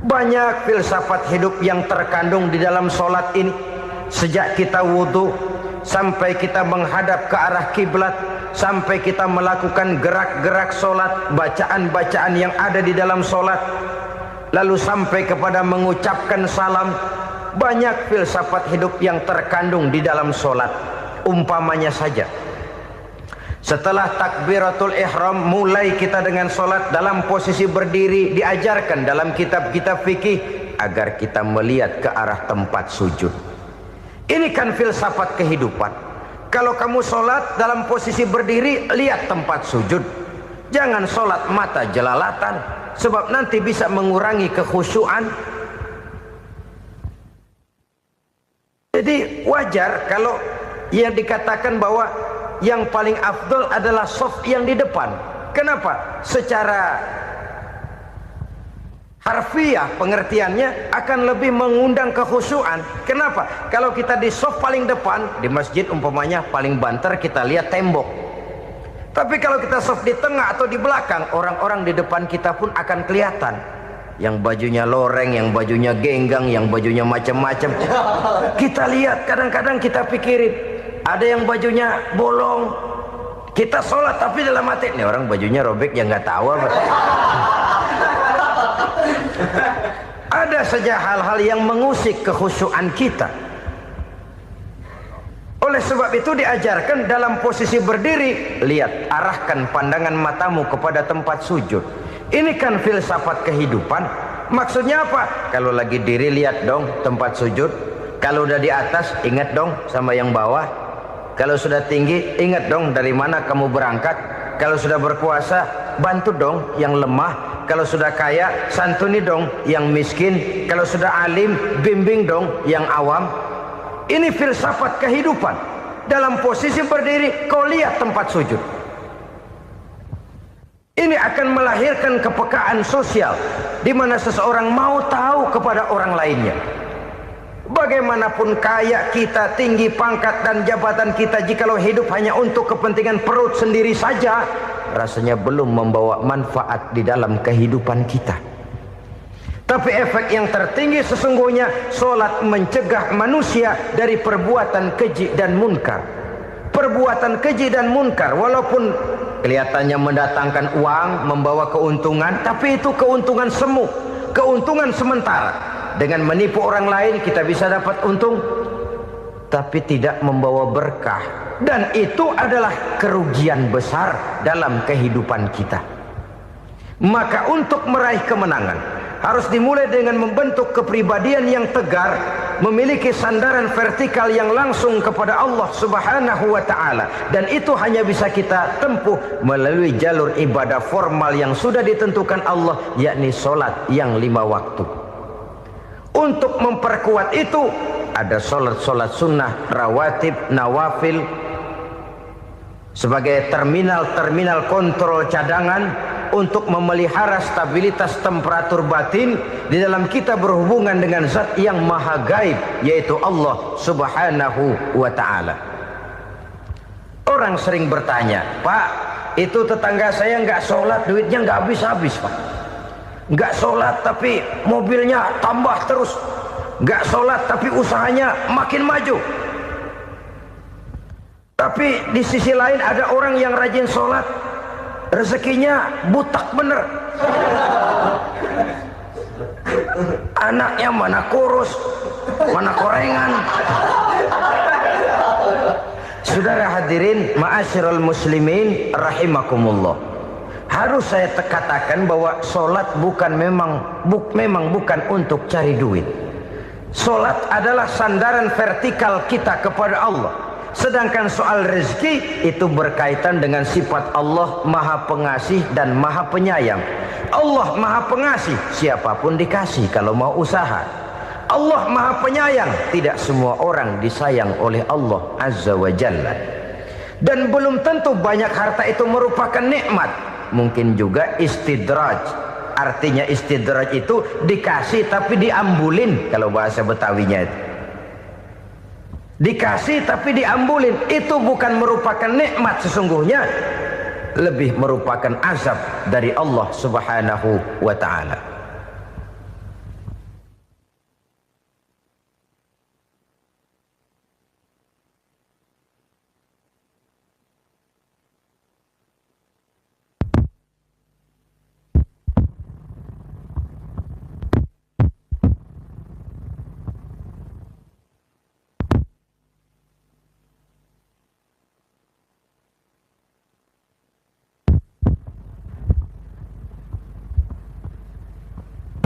Banyak filsafat hidup yang terkandung di dalam sholat ini. Sejak kita wudhu sampai kita menghadap ke arah kiblat, sampai kita melakukan gerak-gerak sholat, bacaan-bacaan yang ada di dalam sholat, lalu sampai kepada mengucapkan salam. Banyak filsafat hidup yang terkandung di dalam sholat. Umpamanya saja, setelah takbiratul ihram mulai kita dengan sholat dalam posisi berdiri, diajarkan dalam kitab-kitab fikih agar kita melihat ke arah tempat sujud. Ini kan filsafat kehidupan. Kalau kamu sholat dalam posisi berdiri, lihat tempat sujud. Jangan sholat mata jelalatan, sebab nanti bisa mengurangi kekhusyuan. Jadi wajar kalau yang dikatakan bahwa yang paling afdol adalah shaf yang di depan. Kenapa? Secara harfiah pengertiannya akan lebih mengundang kekhusyuan. Kenapa? Kalau kita di shaf paling depan di masjid umpamanya paling banter kita lihat tembok. Tapi kalau kita shaf di tengah atau di belakang, orang-orang di depan kita pun akan kelihatan. Yang bajunya loreng, yang bajunya genggang, yang bajunya macam-macam. Kita lihat, kadang-kadang kita pikirin, ada yang bajunya bolong. Kita sholat tapi dalam hati, nih orang bajunya robek yang nggak tahu apa. Ada saja hal-hal yang mengusik kekhusyuan kita. Oleh sebab itu diajarkan dalam posisi berdiri, lihat, arahkan pandangan matamu kepada tempat sujud. Ini kan filsafat kehidupan. Maksudnya apa? Kalau lagi diri lihat dong tempat sujud. Kalau udah di atas ingat dong sama yang bawah. Kalau sudah tinggi ingat dong dari mana kamu berangkat. Kalau sudah berkuasa bantu dong yang lemah. Kalau sudah kaya santuni dong yang miskin. Kalau sudah alim bimbing dong yang awam. Ini filsafat kehidupan. Dalam posisi berdiri kau lihat tempat sujud. Ini akan melahirkan kepekaan sosial di mana seseorang mau tahu kepada orang lainnya. Bagaimanapun kaya kita, tinggi pangkat dan jabatan kita, jikalau hidup hanya untuk kepentingan perut sendiri saja, rasanya belum membawa manfaat di dalam kehidupan kita. Tapi efek yang tertinggi sesungguhnya, sholat mencegah manusia dari perbuatan keji dan munkar. Perbuatan keji dan munkar walaupun kelihatannya mendatangkan uang, membawa keuntungan, tapi itu keuntungan semu, keuntungan sementara. Dengan menipu orang lain kita bisa dapat untung, tapi tidak membawa berkah. Dan itu adalah kerugian besar dalam kehidupan kita. Maka untuk meraih kemenangan harus dimulai dengan membentuk kepribadian yang tegar, memiliki sandaran vertikal yang langsung kepada Allah Subhanahu wa ta'ala. Dan itu hanya bisa kita tempuh melalui jalur ibadah formal yang sudah ditentukan Allah, yakni sholat yang 5 waktu. Untuk memperkuat itu ada sholat-sholat sunnah, rawatib, nawafil sebagai terminal-terminal kontrol cadangan untuk memelihara stabilitas temperatur batin di dalam kita berhubungan dengan zat yang maha gaib, yaitu Allah Subhanahu wa ta'ala. Orang sering bertanya, Pak, itu tetangga saya nggak sholat, duitnya nggak habis-habis, Pak. Nggak sholat tapi mobilnya tambah terus. Nggak sholat tapi usahanya makin maju. Tapi di sisi lain ada orang yang rajin sholat, rezekinya butak bener. Anaknya mana kurus, mana korengan. Saudara hadirin ma'asyiral muslimin rahimakumullah, harus saya katakan bahwa sholat memang bukan untuk cari duit. Sholat adalah sandaran vertikal kita kepada Allah. Sedangkan soal rezeki itu berkaitan dengan sifat Allah maha pengasih dan maha penyayang. Allah maha pengasih, siapapun dikasih kalau mau usaha. Allah maha penyayang, tidak semua orang disayang oleh Allah Azza wa Jalla. Dan belum tentu banyak harta itu merupakan nikmat. Mungkin juga istidraj. Artinya istidraj itu dikasih tapi diambulin, kalau bahasa Betawinya itu. Dikasih tapi diambulin, itu bukan merupakan nikmat sesungguhnya, lebih merupakan azab dari Allah Subhanahu wa ta'ala.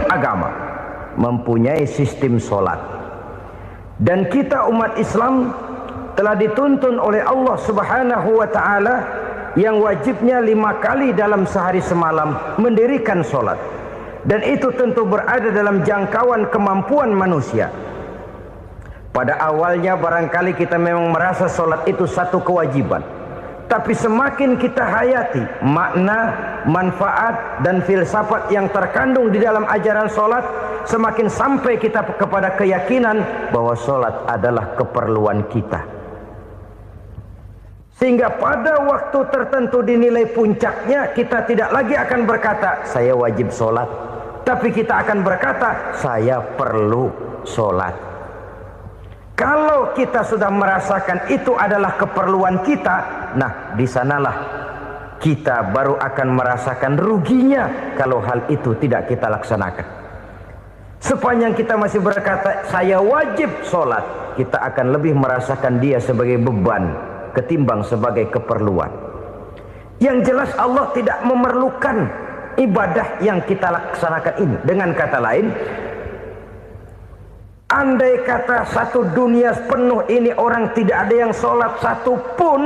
Agama mempunyai sistem sholat, dan kita umat Islam telah dituntun oleh Allah Subhanahu wa ta'ala yang wajibnya 5 kali dalam sehari semalam mendirikan sholat, dan itu tentu berada dalam jangkauan kemampuan manusia. Pada awalnya barangkali kita memang merasa sholat itu satu kewajiban, tapi semakin kita hayati makna, manfaat dan filsafat yang terkandung di dalam ajaran sholat, semakin sampai kita kepada keyakinan bahwa sholat adalah keperluan kita. Sehingga pada waktu tertentu dinilai puncaknya, kita tidak lagi akan berkata saya wajib sholat, tapi kita akan berkata saya perlu sholat. Kalau kita sudah merasakan itu adalah keperluan kita, nah di sanalah kita baru akan merasakan ruginya kalau hal itu tidak kita laksanakan. Sepanjang kita masih berkata saya wajib sholat, kita akan lebih merasakan dia sebagai beban ketimbang sebagai keperluan. Yang jelas Allah tidak memerlukan ibadah yang kita laksanakan ini. Dengan kata lain, andai kata satu dunia penuh ini orang tidak ada yang sholat satu pun,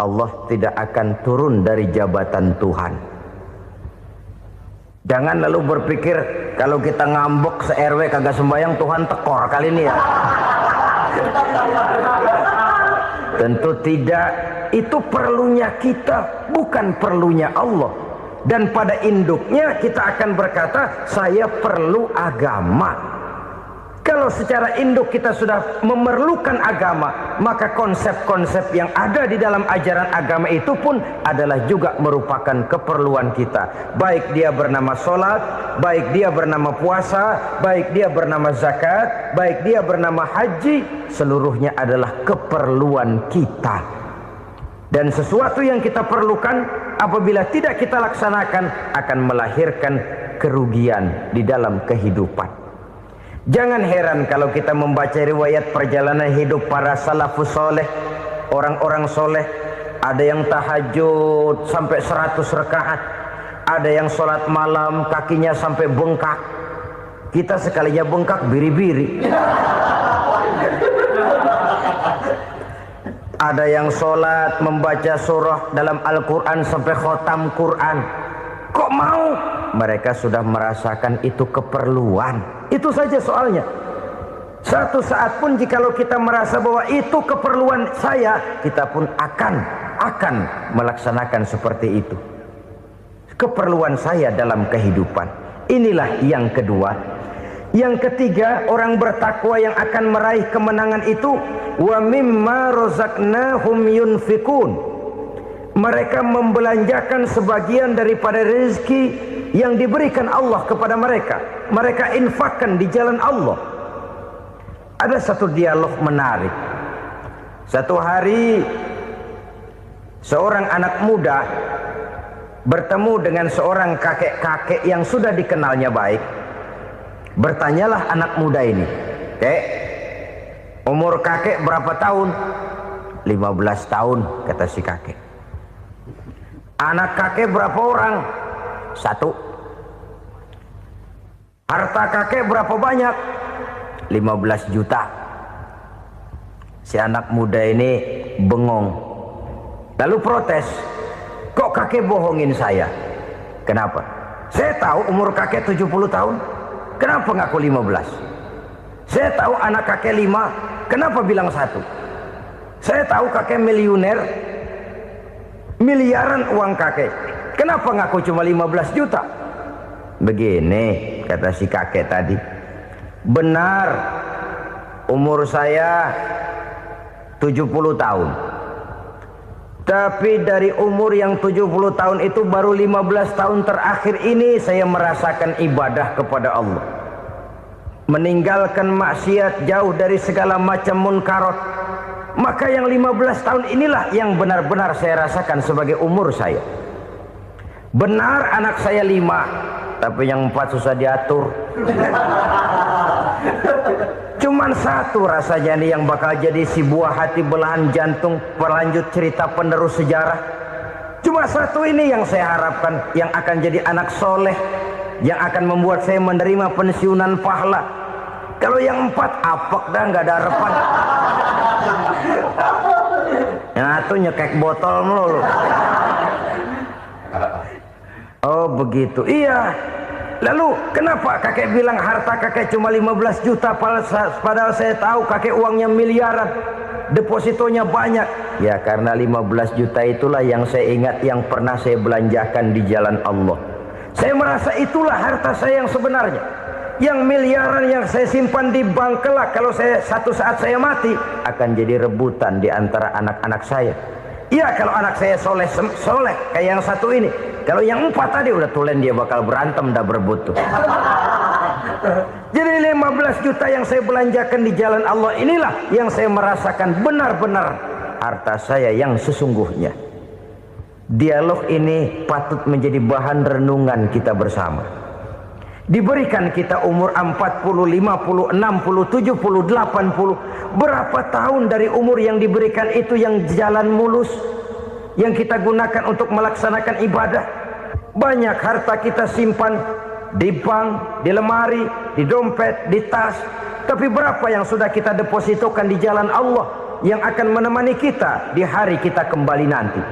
Allah tidak akan turun dari jabatan Tuhan. Jangan lalu berpikir kalau kita ngambek se-RW kagak sembahyang Tuhan tekor kali ini ya. Tentu tidak. Itu perlunya kita, bukan perlunya Allah. Dan pada induknya kita akan berkata saya perlu agama. Kalau secara induk kita sudah memerlukan agama, maka konsep-konsep yang ada di dalam ajaran agama itu pun adalah juga merupakan keperluan kita. Baik dia bernama sholat, baik dia bernama puasa, baik dia bernama zakat, baik dia bernama haji, seluruhnya adalah keperluan kita. Dan sesuatu yang kita perlukan apabila tidak kita laksanakan akan melahirkan kerugian di dalam kehidupan. Jangan heran kalau kita membaca riwayat perjalanan hidup para salafus soleh, orang-orang soleh. Ada yang tahajud sampai 100 rakaat, ada yang sholat malam kakinya sampai bengkak. Kita sekalinya bengkak biri-biri. Ada yang sholat membaca surah dalam Al-Quran sampai khotam Quran. Kok mau? Mereka sudah merasakan itu keperluan. Itu saja soalnya. Satu saat pun jikalau kita merasa bahwa itu keperluan saya, kita pun akan melaksanakan seperti itu. Keperluan saya dalam kehidupan. Inilah yang kedua. Yang ketiga, orang bertakwa yang akan meraih kemenangan itu, wa mimma razaqnahum yunfikun. Mereka membelanjakan sebagian daripada rezeki yang diberikan Allah kepada mereka. Mereka infakkan di jalan Allah. Ada satu dialog menarik. Satu hari seorang anak muda bertemu dengan seorang kakek-kakek yang sudah dikenalnya baik. Bertanyalah anak muda ini, "Kek, umur kakek berapa tahun?" 15 tahun, kata si kakek. Anak kakek berapa orang? 1. Harta kakek berapa banyak? 15 juta. Si anak muda ini bengong. Lalu protes, "Kok kakek bohongin saya?" "Kenapa?" "Saya tahu umur kakek 70 tahun. Kenapa ngaku 15? Saya tahu anak kakek 5. Kenapa bilang 1? Saya tahu kakek miliuner, miliaran uang kakek. Kenapa ngaku cuma 15 juta? Begini, kata si kakek tadi. Benar, umur saya 70 tahun. Tapi dari umur yang 70 tahun itu baru 15 tahun terakhir ini saya merasakan ibadah kepada Allah. Meninggalkan maksiat, jauh dari segala macam munkarat. Maka yang 15 tahun inilah yang benar-benar saya rasakan sebagai umur saya. Benar anak saya 5, tapi yang 4 susah diatur. Cuman 1 rasanya nih yang bakal jadi si buah hati belahan jantung berlanjut cerita penerus sejarah. Cuma 1 ini yang saya harapkan, yang akan jadi anak soleh, yang akan membuat saya menerima pensiunan pahala. Kalau yang 4 apek dah, nggak ada harapan. Yang satu nyekek botol melulu. Oh begitu. Iya. Lalu kenapa kakek bilang harta kakek cuma 15 juta padahal saya tahu kakek uangnya miliaran, depositonya banyak? Ya karena 15 juta itulah yang saya ingat yang pernah saya belanjakan di jalan Allah. Saya merasa itulah harta saya yang sebenarnya. Yang miliaran yang saya simpan di bank kelak kalau satu saat saya mati akan jadi rebutan di antara anak-anak saya. Iya kalau anak saya soleh kayak yang satu ini. Kalau yang 4 tadi udah tulen dia bakal berantem dah berebut tuh. Jadi 15 juta yang saya belanjakan di jalan Allah inilah yang saya merasakan benar-benar harta saya yang sesungguhnya. Dialog ini patut menjadi bahan renungan kita bersama. Diberikan kita umur 40, 50, 60, 70, 80. Berapa tahun dari umur yang diberikan itu yang jalan mulus, yang kita gunakan untuk melaksanakan ibadah? Banyak harta kita simpan di bank, di lemari, di dompet, di tas. Tapi berapa yang sudah kita depositokan di jalan Allah yang akan menemani kita di hari kita kembali nanti?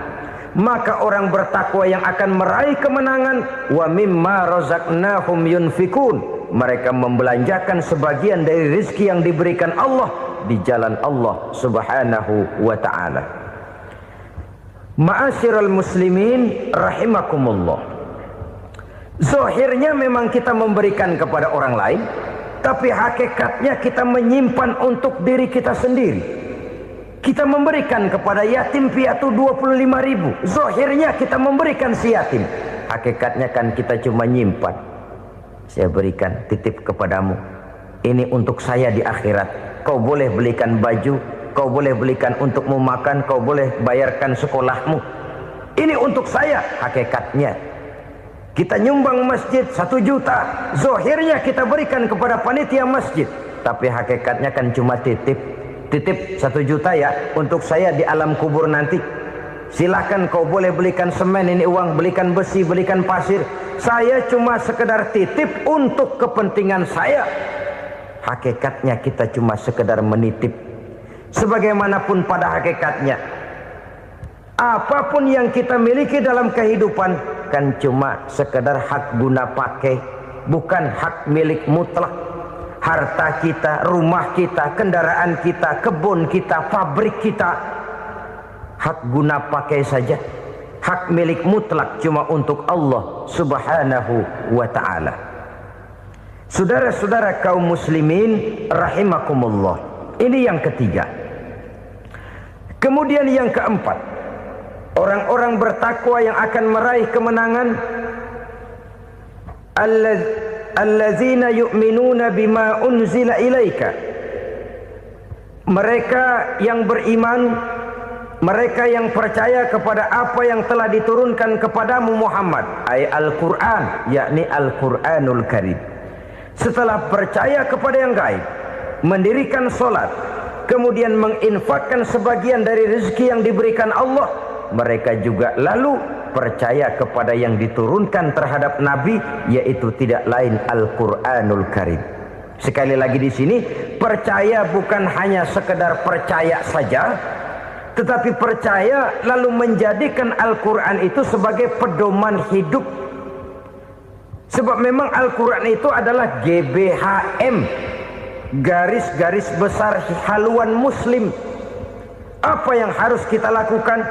Maka orang bertakwa yang akan meraih kemenangan, wa mimma razaqnahum yunfikun, mereka membelanjakan sebagian dari rezeki yang diberikan Allah di jalan Allah Subhanahu wa ta'ala. Ma'asyiral muslimin rahimakumullah. Zahirnya memang kita memberikan kepada orang lain, tapi hakikatnya kita menyimpan untuk diri kita sendiri. Kita memberikan kepada yatim piatu 25.000. Zahirnya kita memberikan si yatim, hakikatnya kan kita cuma nyimpan. Saya berikan titip kepadamu, ini untuk saya di akhirat. Kau boleh belikan baju, kau boleh belikan untukmu makan, kau boleh bayarkan sekolahmu. Ini untuk saya. Hakikatnya kita nyumbang masjid 1 juta, zahirnya kita berikan kepada panitia masjid, tapi hakikatnya kan cuma titip 1 juta ya untuk saya di alam kubur nanti. Silakan kau boleh belikan semen, ini uang, belikan besi, belikan pasir. Saya cuma sekedar titip untuk kepentingan saya. Hakikatnya kita cuma sekedar menitip. Sebagaimanapun pada hakikatnya, apapun yang kita miliki dalam kehidupan kan cuma sekedar hak guna pakai, bukan hak milik mutlak. Harta kita, rumah kita, kendaraan kita, kebun kita, pabrik kita, hak guna pakai saja. Hak milik mutlak cuma untuk Allah Subhanahu wa ta'ala. Saudara-saudara kaum muslimin rahimakumullah. Ini yang ketiga. Kemudian yang keempat, orang-orang bertakwa yang akan meraih kemenangan, allazina yu'minuna bima unzila ilaika. Mereka yang beriman, mereka yang percaya kepada apa yang telah diturunkan kepadamu Muhammad, ay Al-Quran, yakni Al-Quranul Karim. Setelah percaya kepada yang gaib, mendirikan solat, kemudian menginfakkan sebagian dari rezeki yang diberikan Allah, mereka juga lalu percaya kepada yang diturunkan terhadap Nabi, yaitu tidak lain Al-Quranul Karim. Sekali lagi di sini, percaya bukan hanya sekedar percaya saja, tetapi percaya lalu menjadikan Al-Quran itu sebagai pedoman hidup. Sebab memang Al-Quran itu adalah GBHM, garis-garis besar haluan muslim. Apa yang harus kita lakukan,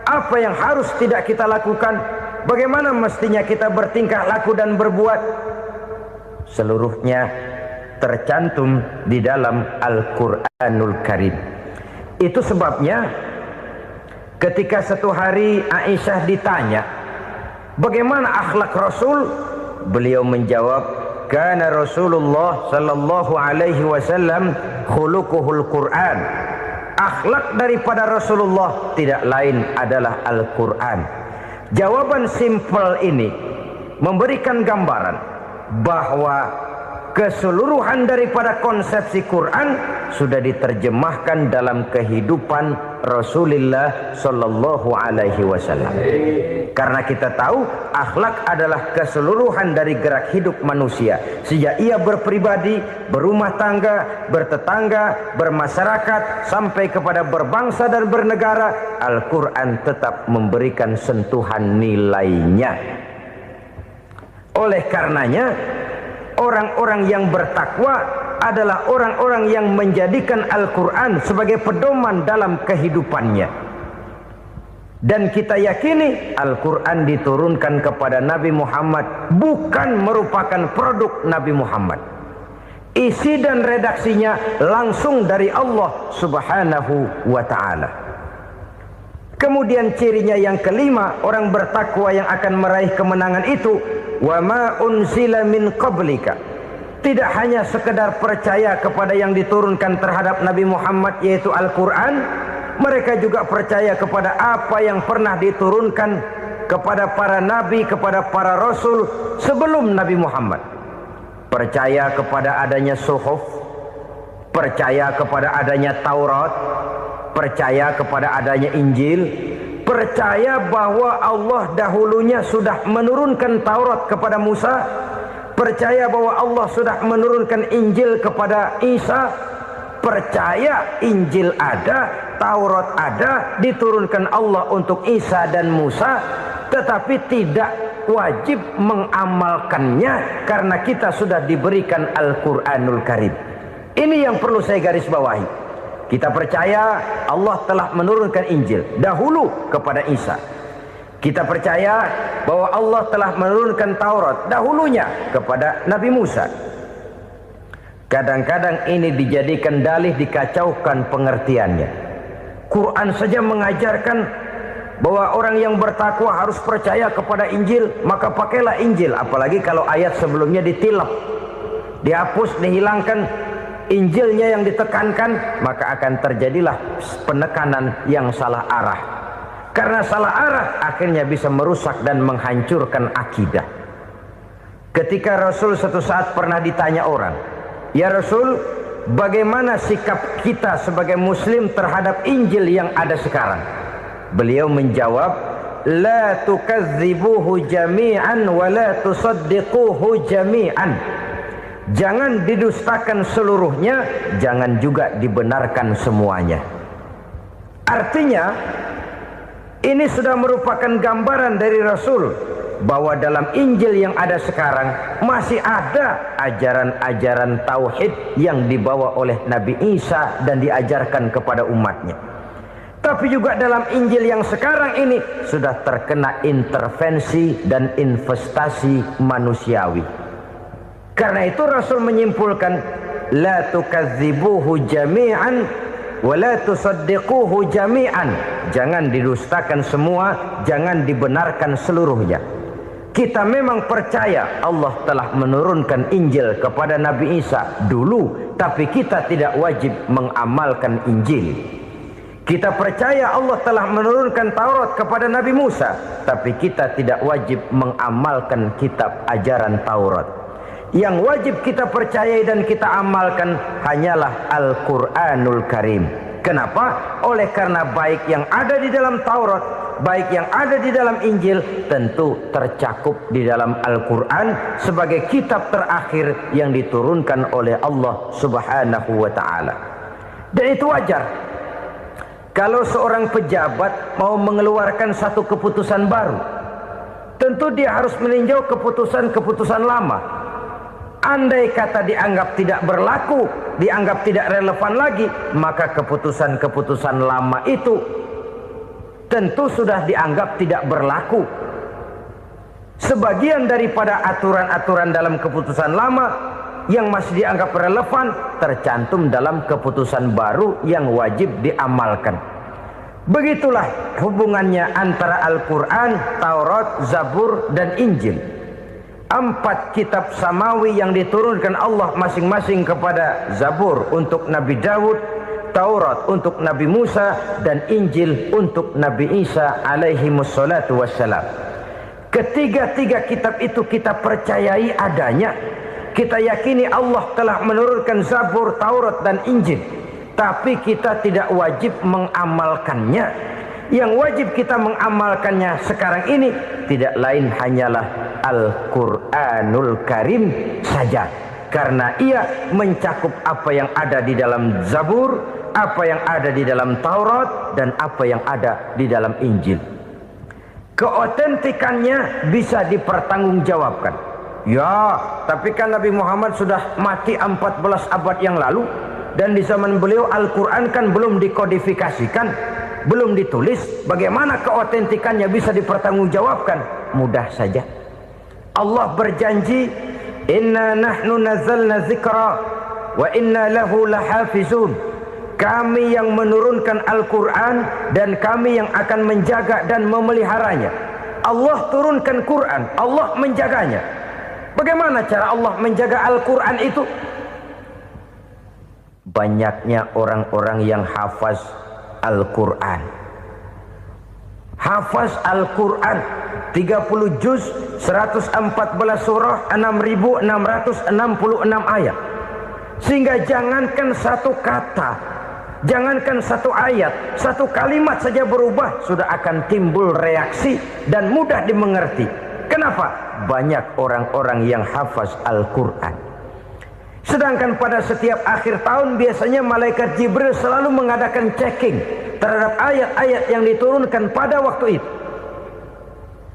apa yang harus tidak kita lakukan, bagaimana mestinya kita bertingkah laku dan berbuat, seluruhnya tercantum di dalam Al-Quranul Karim. Itu sebabnya ketika satu hari Aisyah ditanya bagaimana akhlak Rasul, beliau menjawab, kana Rasulullah sallallahu alaihi wasallam khuluquhul Quran. Akhlak daripada Rasulullah tidak lain adalah Al-Quran. Jawaban simpel ini memberikan gambaran bahwa keseluruhan daripada konsepsi Quran sudah diterjemahkan dalam kehidupan Rasulullah Sallallahu Alaihi Wasallam. Karena kita tahu akhlak adalah keseluruhan dari gerak hidup manusia. Sejak ia berpribadi, berumah tangga, bertetangga, bermasyarakat, sampai kepada berbangsa dan bernegara, Al-Quran tetap memberikan sentuhan nilainya. Oleh karenanya, orang-orang yang bertakwa adalah orang-orang yang menjadikan Al-Quran sebagai pedoman dalam kehidupannya. Dan kita yakini Al-Quran diturunkan kepada Nabi Muhammad bukan merupakan produk Nabi Muhammad. Isi dan redaksinya langsung dari Allah Subhanahu wa ta'ala. Kemudian cirinya yang kelima, orang bertakwa yang akan meraih kemenangan itu, wa ma unzila min qablika. Tidak hanya sekedar percaya kepada yang diturunkan terhadap Nabi Muhammad yaitu Al-Quran, mereka juga percaya kepada apa yang pernah diturunkan kepada para nabi, kepada para rasul sebelum Nabi Muhammad. Percaya kepada adanya suhuf, percaya kepada adanya Taurat, percaya kepada adanya Injil, percaya bahwa Allah dahulunya sudah menurunkan Taurat kepada Musa, percaya bahwa Allah sudah menurunkan Injil kepada Isa, percaya Injil ada, Taurat ada, diturunkan Allah untuk Isa dan Musa, tetapi tidak wajib mengamalkannya karena kita sudah diberikan Al-Quranul Karim. Ini yang perlu saya garis bawahi. Kita percaya Allah telah menurunkan Injil dahulu kepada Isa. Kita percaya bahwa Allah telah menurunkan Taurat dahulunya kepada Nabi Musa. Kadang-kadang ini dijadikan dalih, dikacaukan pengertiannya. Quran saja mengajarkan bahwa orang yang bertakwa harus percaya kepada Injil, maka pakailah Injil. Apalagi kalau ayat sebelumnya ditilap, dihapus, dihilangkan, Injilnya yang ditekankan, maka akan terjadilah penekanan yang salah arah. Karena salah arah akhirnya bisa merusak dan menghancurkan akidah. Ketika Rasul suatu saat pernah ditanya orang, "Ya Rasul, bagaimana sikap kita sebagai muslim terhadap Injil yang ada sekarang?" Beliau menjawab, "La tukadzibuhu jami'an wa la tusaddiquhu jami'an." Jangan didustakan seluruhnya, jangan juga dibenarkan semuanya. Artinya, ini sudah merupakan gambaran dari Rasul bahwa dalam Injil yang ada sekarang masih ada ajaran-ajaran tauhid yang dibawa oleh Nabi Isa dan diajarkan kepada umatnya. Tapi juga dalam Injil yang sekarang ini sudah terkena intervensi dan investasi manusiawi. Karena itu Rasul menyimpulkan, la tukadzibuhu jami'an wa la tusaddiquhu jami'an. Jangan didustakan semua, jangan dibenarkan seluruhnya. Kita memang percaya Allah telah menurunkan Injil kepada Nabi Isa dulu, tapi kita tidak wajib mengamalkan Injil. Kita percaya Allah telah menurunkan Taurat kepada Nabi Musa, tapi kita tidak wajib mengamalkan kitab ajaran Taurat. Yang wajib kita percayai dan kita amalkan hanyalah Al-Quranul Karim. Kenapa? Oleh karena baik yang ada di dalam Taurat, baik yang ada di dalam Injil, tentu tercakup di dalam Al-Quran sebagai kitab terakhir yang diturunkan oleh Allah Subhanahu wa ta'ala. Dan itu wajar. Kalau seorang pejabat mau mengeluarkan satu keputusan baru, tentu dia harus meninjau keputusan-keputusan lama. Andai kata dianggap tidak berlaku, dianggap tidak relevan lagi, maka keputusan-keputusan lama itu tentu sudah dianggap tidak berlaku. Sebagian daripada aturan-aturan dalam keputusan lama yang masih dianggap relevan tercantum dalam keputusan baru yang wajib diamalkan. Begitulah hubungannya antara Al-Quran, Taurat, Zabur, dan Injil. 4 kitab samawi yang diturunkan Allah masing-masing kepada Zabur untuk Nabi Daud, Taurat untuk Nabi Musa, dan Injil untuk Nabi Isa alaihi wassalatu wassalam. Ketiga-tiga kitab itu kita percayai adanya, Kita yakini Allah telah menurunkan Zabur, Taurat dan Injil, tapi kita tidak wajib mengamalkannya. Yang wajib kita mengamalkannya sekarang ini tidak lain hanyalah Al-Quranul Karim saja, karena ia mencakup apa yang ada di dalam Zabur, apa yang ada di dalam Taurat, dan apa yang ada di dalam Injil. Keotentikannya bisa dipertanggungjawabkan. Ya, tapi kan Nabi Muhammad sudah mati 14 abad yang lalu, dan di zaman beliau Al-Quran kan belum dikodifikasikan, belum ditulis. Bagaimana keotentikannya bisa dipertanggungjawabkan? Mudah saja. Allah berjanji, inna nahnu nazzalna dzikra wa inna lahu lahafizun. Kami yang menurunkan Al-Quran dan kami yang akan menjaga dan memeliharanya. Allah turunkan Quran, Allah menjaganya. Bagaimana cara Allah menjaga Al-Quran itu? Banyaknya orang-orang yang hafaz Al-Quran. Hafaz Al-Quran 30 juz, 114 surah, 6.666 ayat. Sehingga jangankan satu kata, jangankan satu ayat, satu kalimat saja berubah sudah akan timbul reaksi dan mudah dimengerti. Kenapa? Banyak orang-orang yang hafaz Al-Quran. Sedangkan pada setiap akhir tahun biasanya malaikat Jibril selalu mengadakan checking terhadap ayat-ayat yang diturunkan pada waktu itu.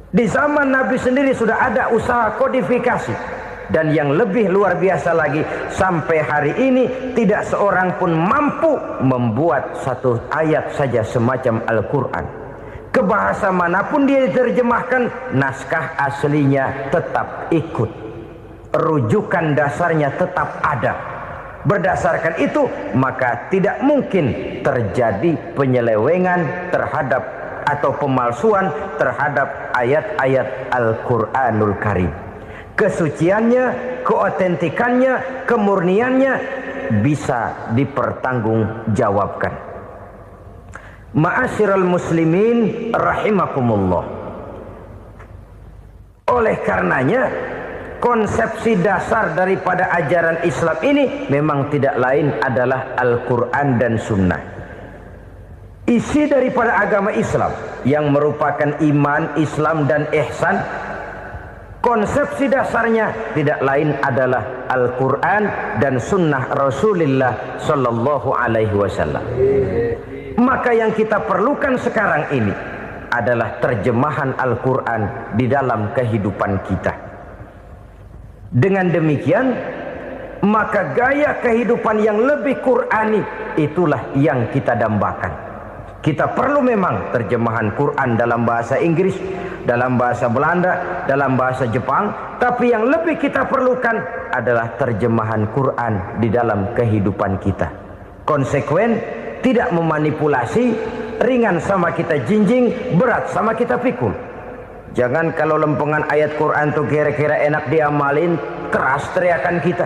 Di zaman Nabi sendiri sudah ada usaha kodifikasi. Dan yang lebih luar biasa lagi, sampai hari ini tidak seorang pun mampu membuat satu ayat saja semacam Al-Quran. Ke bahasa manapun dia diterjemahkan, naskah aslinya tetap ikut. Rujukan dasarnya tetap ada. Berdasarkan itu, maka tidak mungkin terjadi penyelewengan terhadap atau pemalsuan terhadap ayat-ayat Al-Quranul Karim. Kesuciannya, keotentikannya, kemurniannya bisa dipertanggungjawabkan. Ma'asyiral muslimin rahimakumullah. Oleh karenanya, konsepsi dasar daripada ajaran Islam ini memang tidak lain adalah Al-Quran dan Sunnah. Isi daripada agama Islam yang merupakan iman, Islam dan ihsan, konsepsi dasarnya tidak lain adalah Al-Quran dan Sunnah Rasulullah Sallallahu Alaihi Wasallam. Maka yang kita perlukan sekarang ini adalah terjemahan Al-Quran di dalam kehidupan kita. Dengan demikian, maka gaya kehidupan yang lebih Qurani itulah yang kita dambakan. Kita perlu memang terjemahan Quran dalam bahasa Inggris, dalam bahasa Belanda, dalam bahasa Jepang, tapi yang lebih kita perlukan adalah terjemahan Quran di dalam kehidupan kita. Konsekuen, tidak memanipulasi, ringan sama kita jinjing, berat sama kita pikul. Jangan kalau lempengan ayat Quran tuh kira-kira enak diamalin, keras teriakan kita.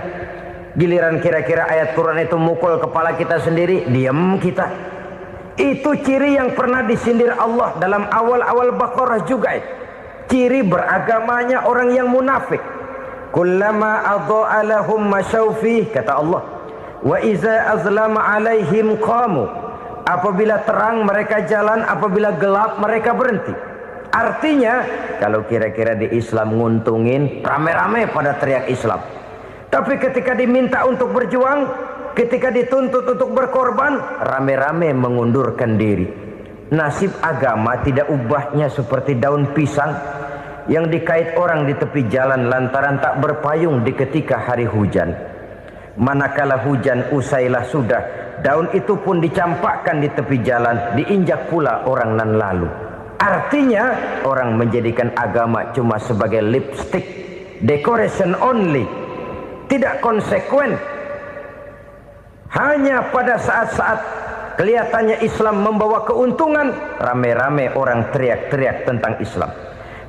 Giliran kira-kira ayat Quran itu mukul kepala kita sendiri, diam kita. Itu ciri yang pernah disindir Allah dalam awal-awal Baqarah juga. Ciri beragamanya orang yang munafik. Kullama adha'a lahum masyawfih, kata Allah. Wa iza azlama alaihim qamu. Apabila terang mereka jalan, apabila gelap mereka berhenti. Artinya, kalau kira-kira di Islam nguntungin, rame-rame pada teriak Islam. Tapi ketika diminta untuk berjuang, ketika dituntut untuk berkorban, rame-rame mengundurkan diri. Nasib agama tidak ubahnya seperti daun pisang yang dikait orang di tepi jalan lantaran tak berpayung di ketika hari hujan. Manakala hujan usailah sudah, daun itu pun dicampakkan di tepi jalan, diinjak pula orang nan lalu. Artinya orang menjadikan agama cuma sebagai lipstick, decoration only, tidak konsekuen. Hanya pada saat-saat kelihatannya Islam membawa keuntungan, rame-rame orang teriak-teriak tentang Islam.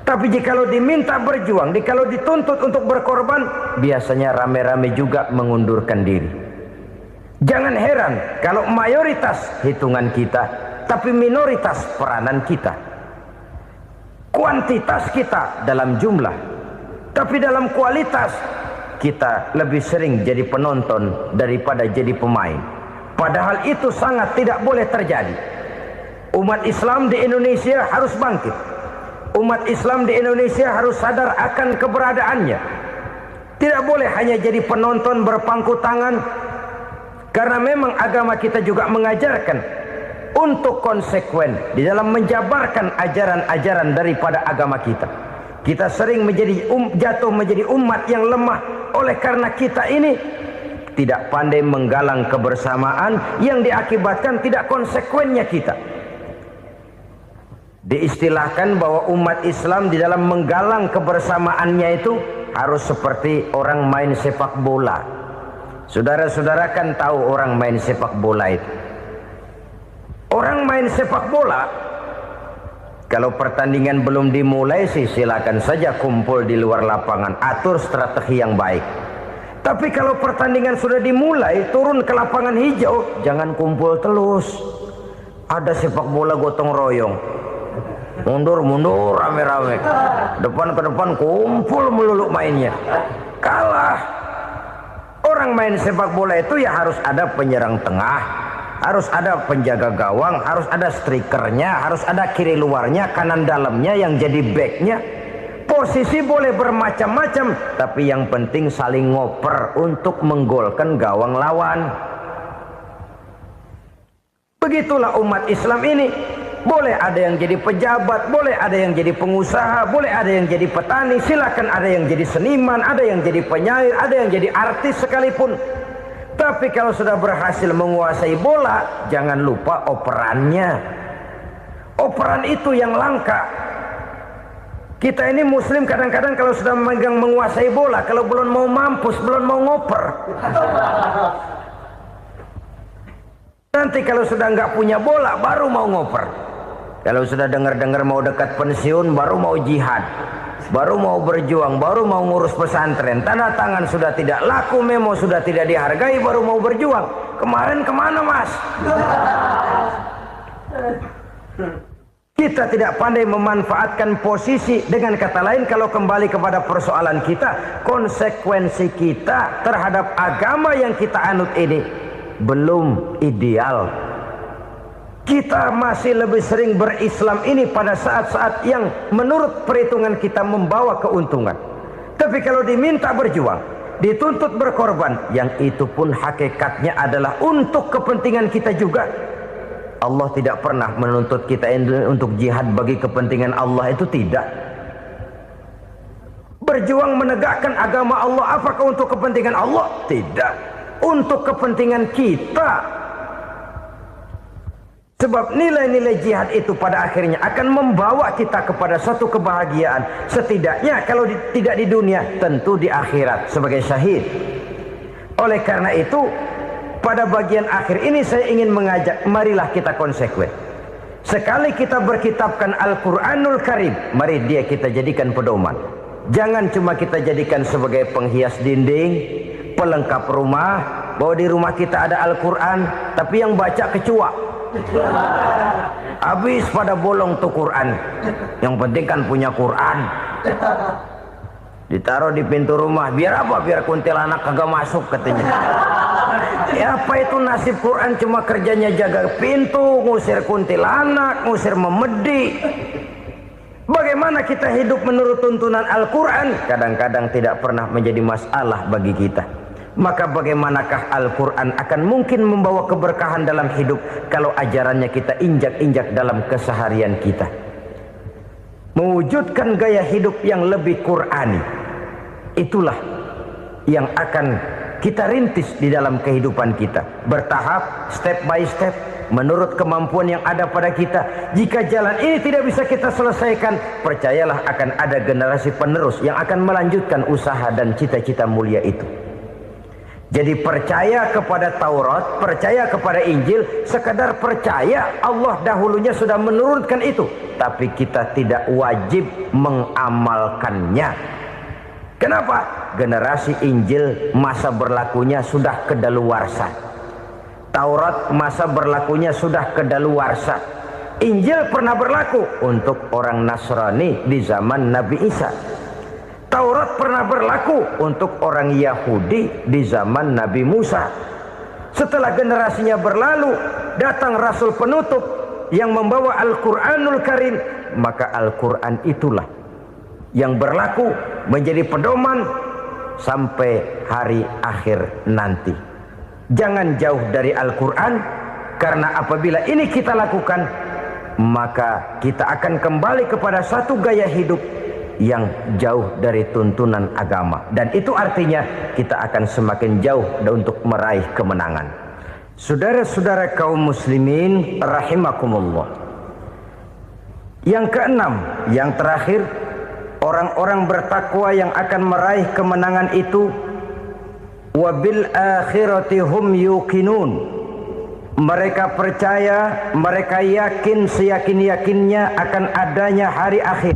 Tapi jikalau diminta berjuang, jikalau dituntut untuk berkorban, biasanya rame-rame juga mengundurkan diri. Jangan heran kalau mayoritas hitungan kita, tapi minoritas peranan kita. Kuantitas kita dalam jumlah, tapi dalam kualitas kita lebih sering jadi penonton daripada jadi pemain. Padahal itu sangat tidak boleh terjadi. Umat Islam di Indonesia harus bangkit. Umat Islam di Indonesia harus sadar akan keberadaannya. Tidak boleh hanya jadi penonton berpangku tangan, karena memang agama kita juga mengajarkan untuk konsekuen di dalam menjabarkan ajaran-ajaran daripada agama kita. Kita sering jatuh menjadi umat yang lemah oleh karena kita ini tidak pandai menggalang kebersamaan yang diakibatkan tidak konsekuennya kita. Diistilahkan bahwa umat Islam di dalam menggalang kebersamaannya itu harus seperti orang main sepak bola. Saudara-saudara kan tahu orang main sepak bola itu. Orang main sepak bola, kalau pertandingan belum dimulai sih silakan saja kumpul di luar lapangan, atur strategi yang baik. Tapi kalau pertandingan sudah dimulai, turun ke lapangan hijau, jangan kumpul terus. Ada sepak bola gotong royong, mundur-mundur rame-rame, depan ke depan kumpul melulu mainnya. Kalah. Orang main sepak bola itu ya harus ada penyerang tengah, harus ada penjaga gawang, harus ada strikernya, harus ada kiri luarnya, kanan dalamnya yang jadi backnya. Posisi boleh bermacam-macam, tapi yang penting saling ngoper untuk menggolkan gawang lawan. Begitulah umat Islam ini. Boleh ada yang jadi pejabat, boleh ada yang jadi pengusaha, boleh ada yang jadi petani, silakan ada yang jadi seniman, ada yang jadi penyair, ada yang jadi artis sekalipun. Tapi kalau sudah berhasil menguasai bola, jangan lupa operannya. Operan itu yang langka. Kita ini muslim kadang-kadang kalau sudah memegang menguasai bola, kalau belum mau mampus, belum mau ngoper. Nanti kalau sudah nggak punya bola, baru mau ngoper. Kalau sudah dengar-dengar mau dekat pensiun, baru mau jihad, baru mau berjuang, baru mau ngurus pesantren. Tanda tangan sudah tidak laku, memo sudah tidak dihargai, baru mau berjuang. Kemarin kemana mas? Kita tidak pandai memanfaatkan posisi. Dengan kata lain, kalau kembali kepada persoalan kita, konsekuensi kita terhadap agama yang kita anut ini belum ideal. Kita masih lebih sering berislam ini pada saat-saat yang menurut perhitungan kita membawa keuntungan. Tapi kalau diminta berjuang, dituntut berkorban, yang itu pun hakikatnya adalah untuk kepentingan kita juga. Allah tidak pernah menuntut kita untuk jihad bagi kepentingan Allah, itu tidak. Berjuang menegakkan agama Allah, apakah untuk kepentingan Allah? Tidak. Untuk kepentingan kita. Sebab nilai-nilai jihad itu pada akhirnya akan membawa kita kepada suatu kebahagiaan. Setidaknya kalau tidak di dunia, tentu di akhirat sebagai syahid. Oleh karena itu, pada bagian akhir ini saya ingin mengajak, marilah kita konsekuen. Sekali kita berkitabkan Al-Quranul Karim, mari dia kita jadikan pedoman. Jangan cuma kita jadikan sebagai penghias dinding, pelengkap rumah, bahwa di rumah kita ada Al-Quran, tapi yang baca kecoa. Habis pada bolong tuh Quran. Yang penting kan punya Quran. Ditaruh di pintu rumah. Biar apa? Biar kuntilanak kagak masuk katanya. Ya apa itu nasib Quran, cuma kerjanya jaga pintu, ngusir kuntilanak, ngusir memedi. Bagaimana kita hidup menurut tuntunan Al-Quran? Kadang-kadang tidak pernah menjadi masalah bagi kita. Maka bagaimanakah Al-Quran akan mungkin membawa keberkahan dalam hidup kalau ajarannya kita injak-injak dalam keseharian kita? Mewujudkan gaya hidup yang lebih Qurani, itulah yang akan kita rintis di dalam kehidupan kita. Bertahap, step by step, menurut kemampuan yang ada pada kita. Jika jalan ini tidak bisa kita selesaikan, percayalah akan ada generasi penerus yang akan melanjutkan usaha dan cita-cita mulia itu. Jadi percaya kepada Taurat, percaya kepada Injil, sekadar percaya Allah dahulunya sudah menurunkan itu. Tapi kita tidak wajib mengamalkannya. Kenapa? Generasi Injil masa berlakunya sudah kedaluwarsa. Taurat masa berlakunya sudah kedaluwarsa. Injil pernah berlaku untuk orang Nasrani di zaman Nabi Isa. Taurat pernah berlaku untuk orang Yahudi di zaman Nabi Musa. Setelah generasinya berlalu, datang Rasul penutup yang membawa Al-Quranul Karim, maka Al-Quran itulah yang berlaku menjadi pedoman sampai hari akhir nanti. Jangan jauh dari Al-Quran, karena apabila ini kita lakukan, maka kita akan kembali kepada satu gaya hidup yang jauh dari tuntunan agama, dan itu artinya kita akan semakin jauh untuk meraih kemenangan. Saudara-saudara kaum muslimin rahimakumullah. Yang keenam, yang terakhir, orang-orang bertakwa yang akan meraih kemenangan itu wabil akhirati hum yuqinun. Mereka percaya, mereka yakin seyakin-yakinnya akan adanya hari akhir,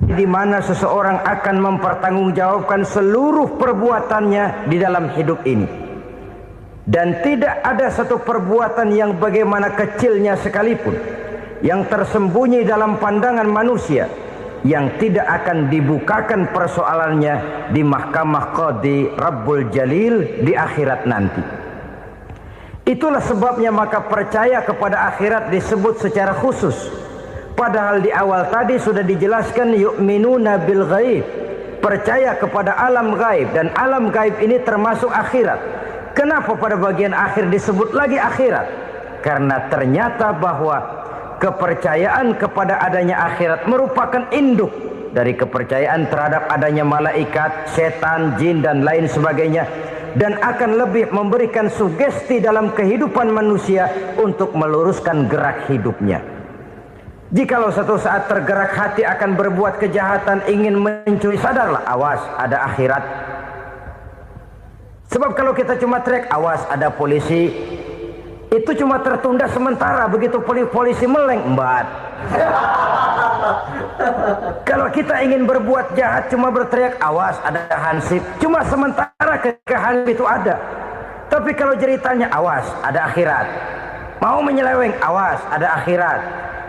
di mana seseorang akan mempertanggungjawabkan seluruh perbuatannya di dalam hidup ini. Dan tidak ada satu perbuatan yang bagaimana kecilnya sekalipun yang tersembunyi dalam pandangan manusia yang tidak akan dibukakan persoalannya di mahkamah Qadi Rabbul Jalil di akhirat nanti. Itulah sebabnya maka percaya kepada akhirat disebut secara khusus. Padahal di awal tadi sudah dijelaskan yu'minuna bil ghaib, percaya kepada alam gaib, dan alam gaib ini termasuk akhirat. Kenapa pada bagian akhir disebut lagi akhirat? Karena ternyata bahwa kepercayaan kepada adanya akhirat merupakan induk dari kepercayaan terhadap adanya malaikat, setan, jin, dan lain sebagainya, dan akan lebih memberikan sugesti dalam kehidupan manusia untuk meluruskan gerak hidupnya. Jikalau satu saat tergerak hati akan berbuat kejahatan, ingin mencuri, sadarlah, awas ada akhirat. Sebab kalau kita cuma teriak awas ada polisi, itu cuma tertunda sementara, begitu polisi meleng embat. Kalau kita ingin berbuat jahat cuma berteriak awas ada hansip, cuma sementara ketika hansip itu ada. Tapi kalau ceritanya awas ada akhirat, mau menyeleweng awas ada akhirat,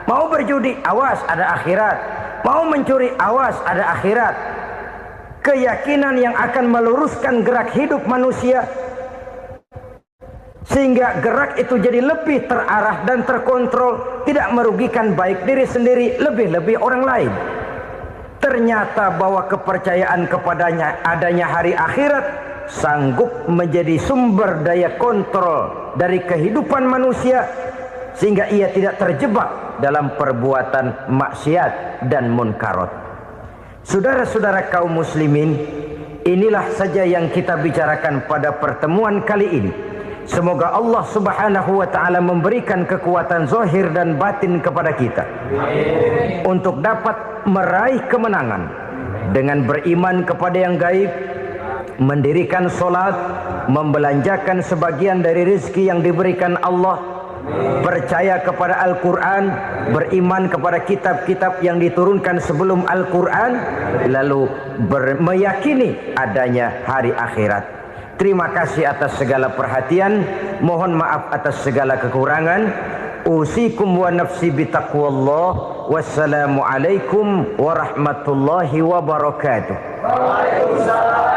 mau berjudi awas ada akhirat, mau mencuri awas ada akhirat. Keyakinan yang akan meluruskan gerak hidup manusia sehingga gerak itu jadi lebih terarah dan terkontrol, tidak merugikan baik diri sendiri, lebih-lebih orang lain. Ternyata bahwa kepercayaan kepadanya adanya hari akhirat sanggup menjadi sumber daya kontrol dari kehidupan manusia, sehingga ia tidak terjebak dalam perbuatan maksiat dan munkarat. Saudara-saudara kaum muslimin, inilah saja yang kita bicarakan pada pertemuan kali ini. Semoga Allah subhanahu wa ta'ala memberikan kekuatan zahir dan batin kepada kita untuk dapat meraih kemenangan dengan beriman kepada yang gaib, mendirikan solat, membelanjakan sebagian dari rezeki yang diberikan Allah, percaya kepada Al-Quran, beriman kepada kitab-kitab yang diturunkan sebelum Al-Quran, lalu meyakini adanya hari akhirat. Terima kasih atas segala perhatian, mohon maaf atas segala kekurangan. Usikum wa nafsi bitaqwallah. Wassalamualaikum warahmatullahi wabarakatuh. Waalaikumsalam.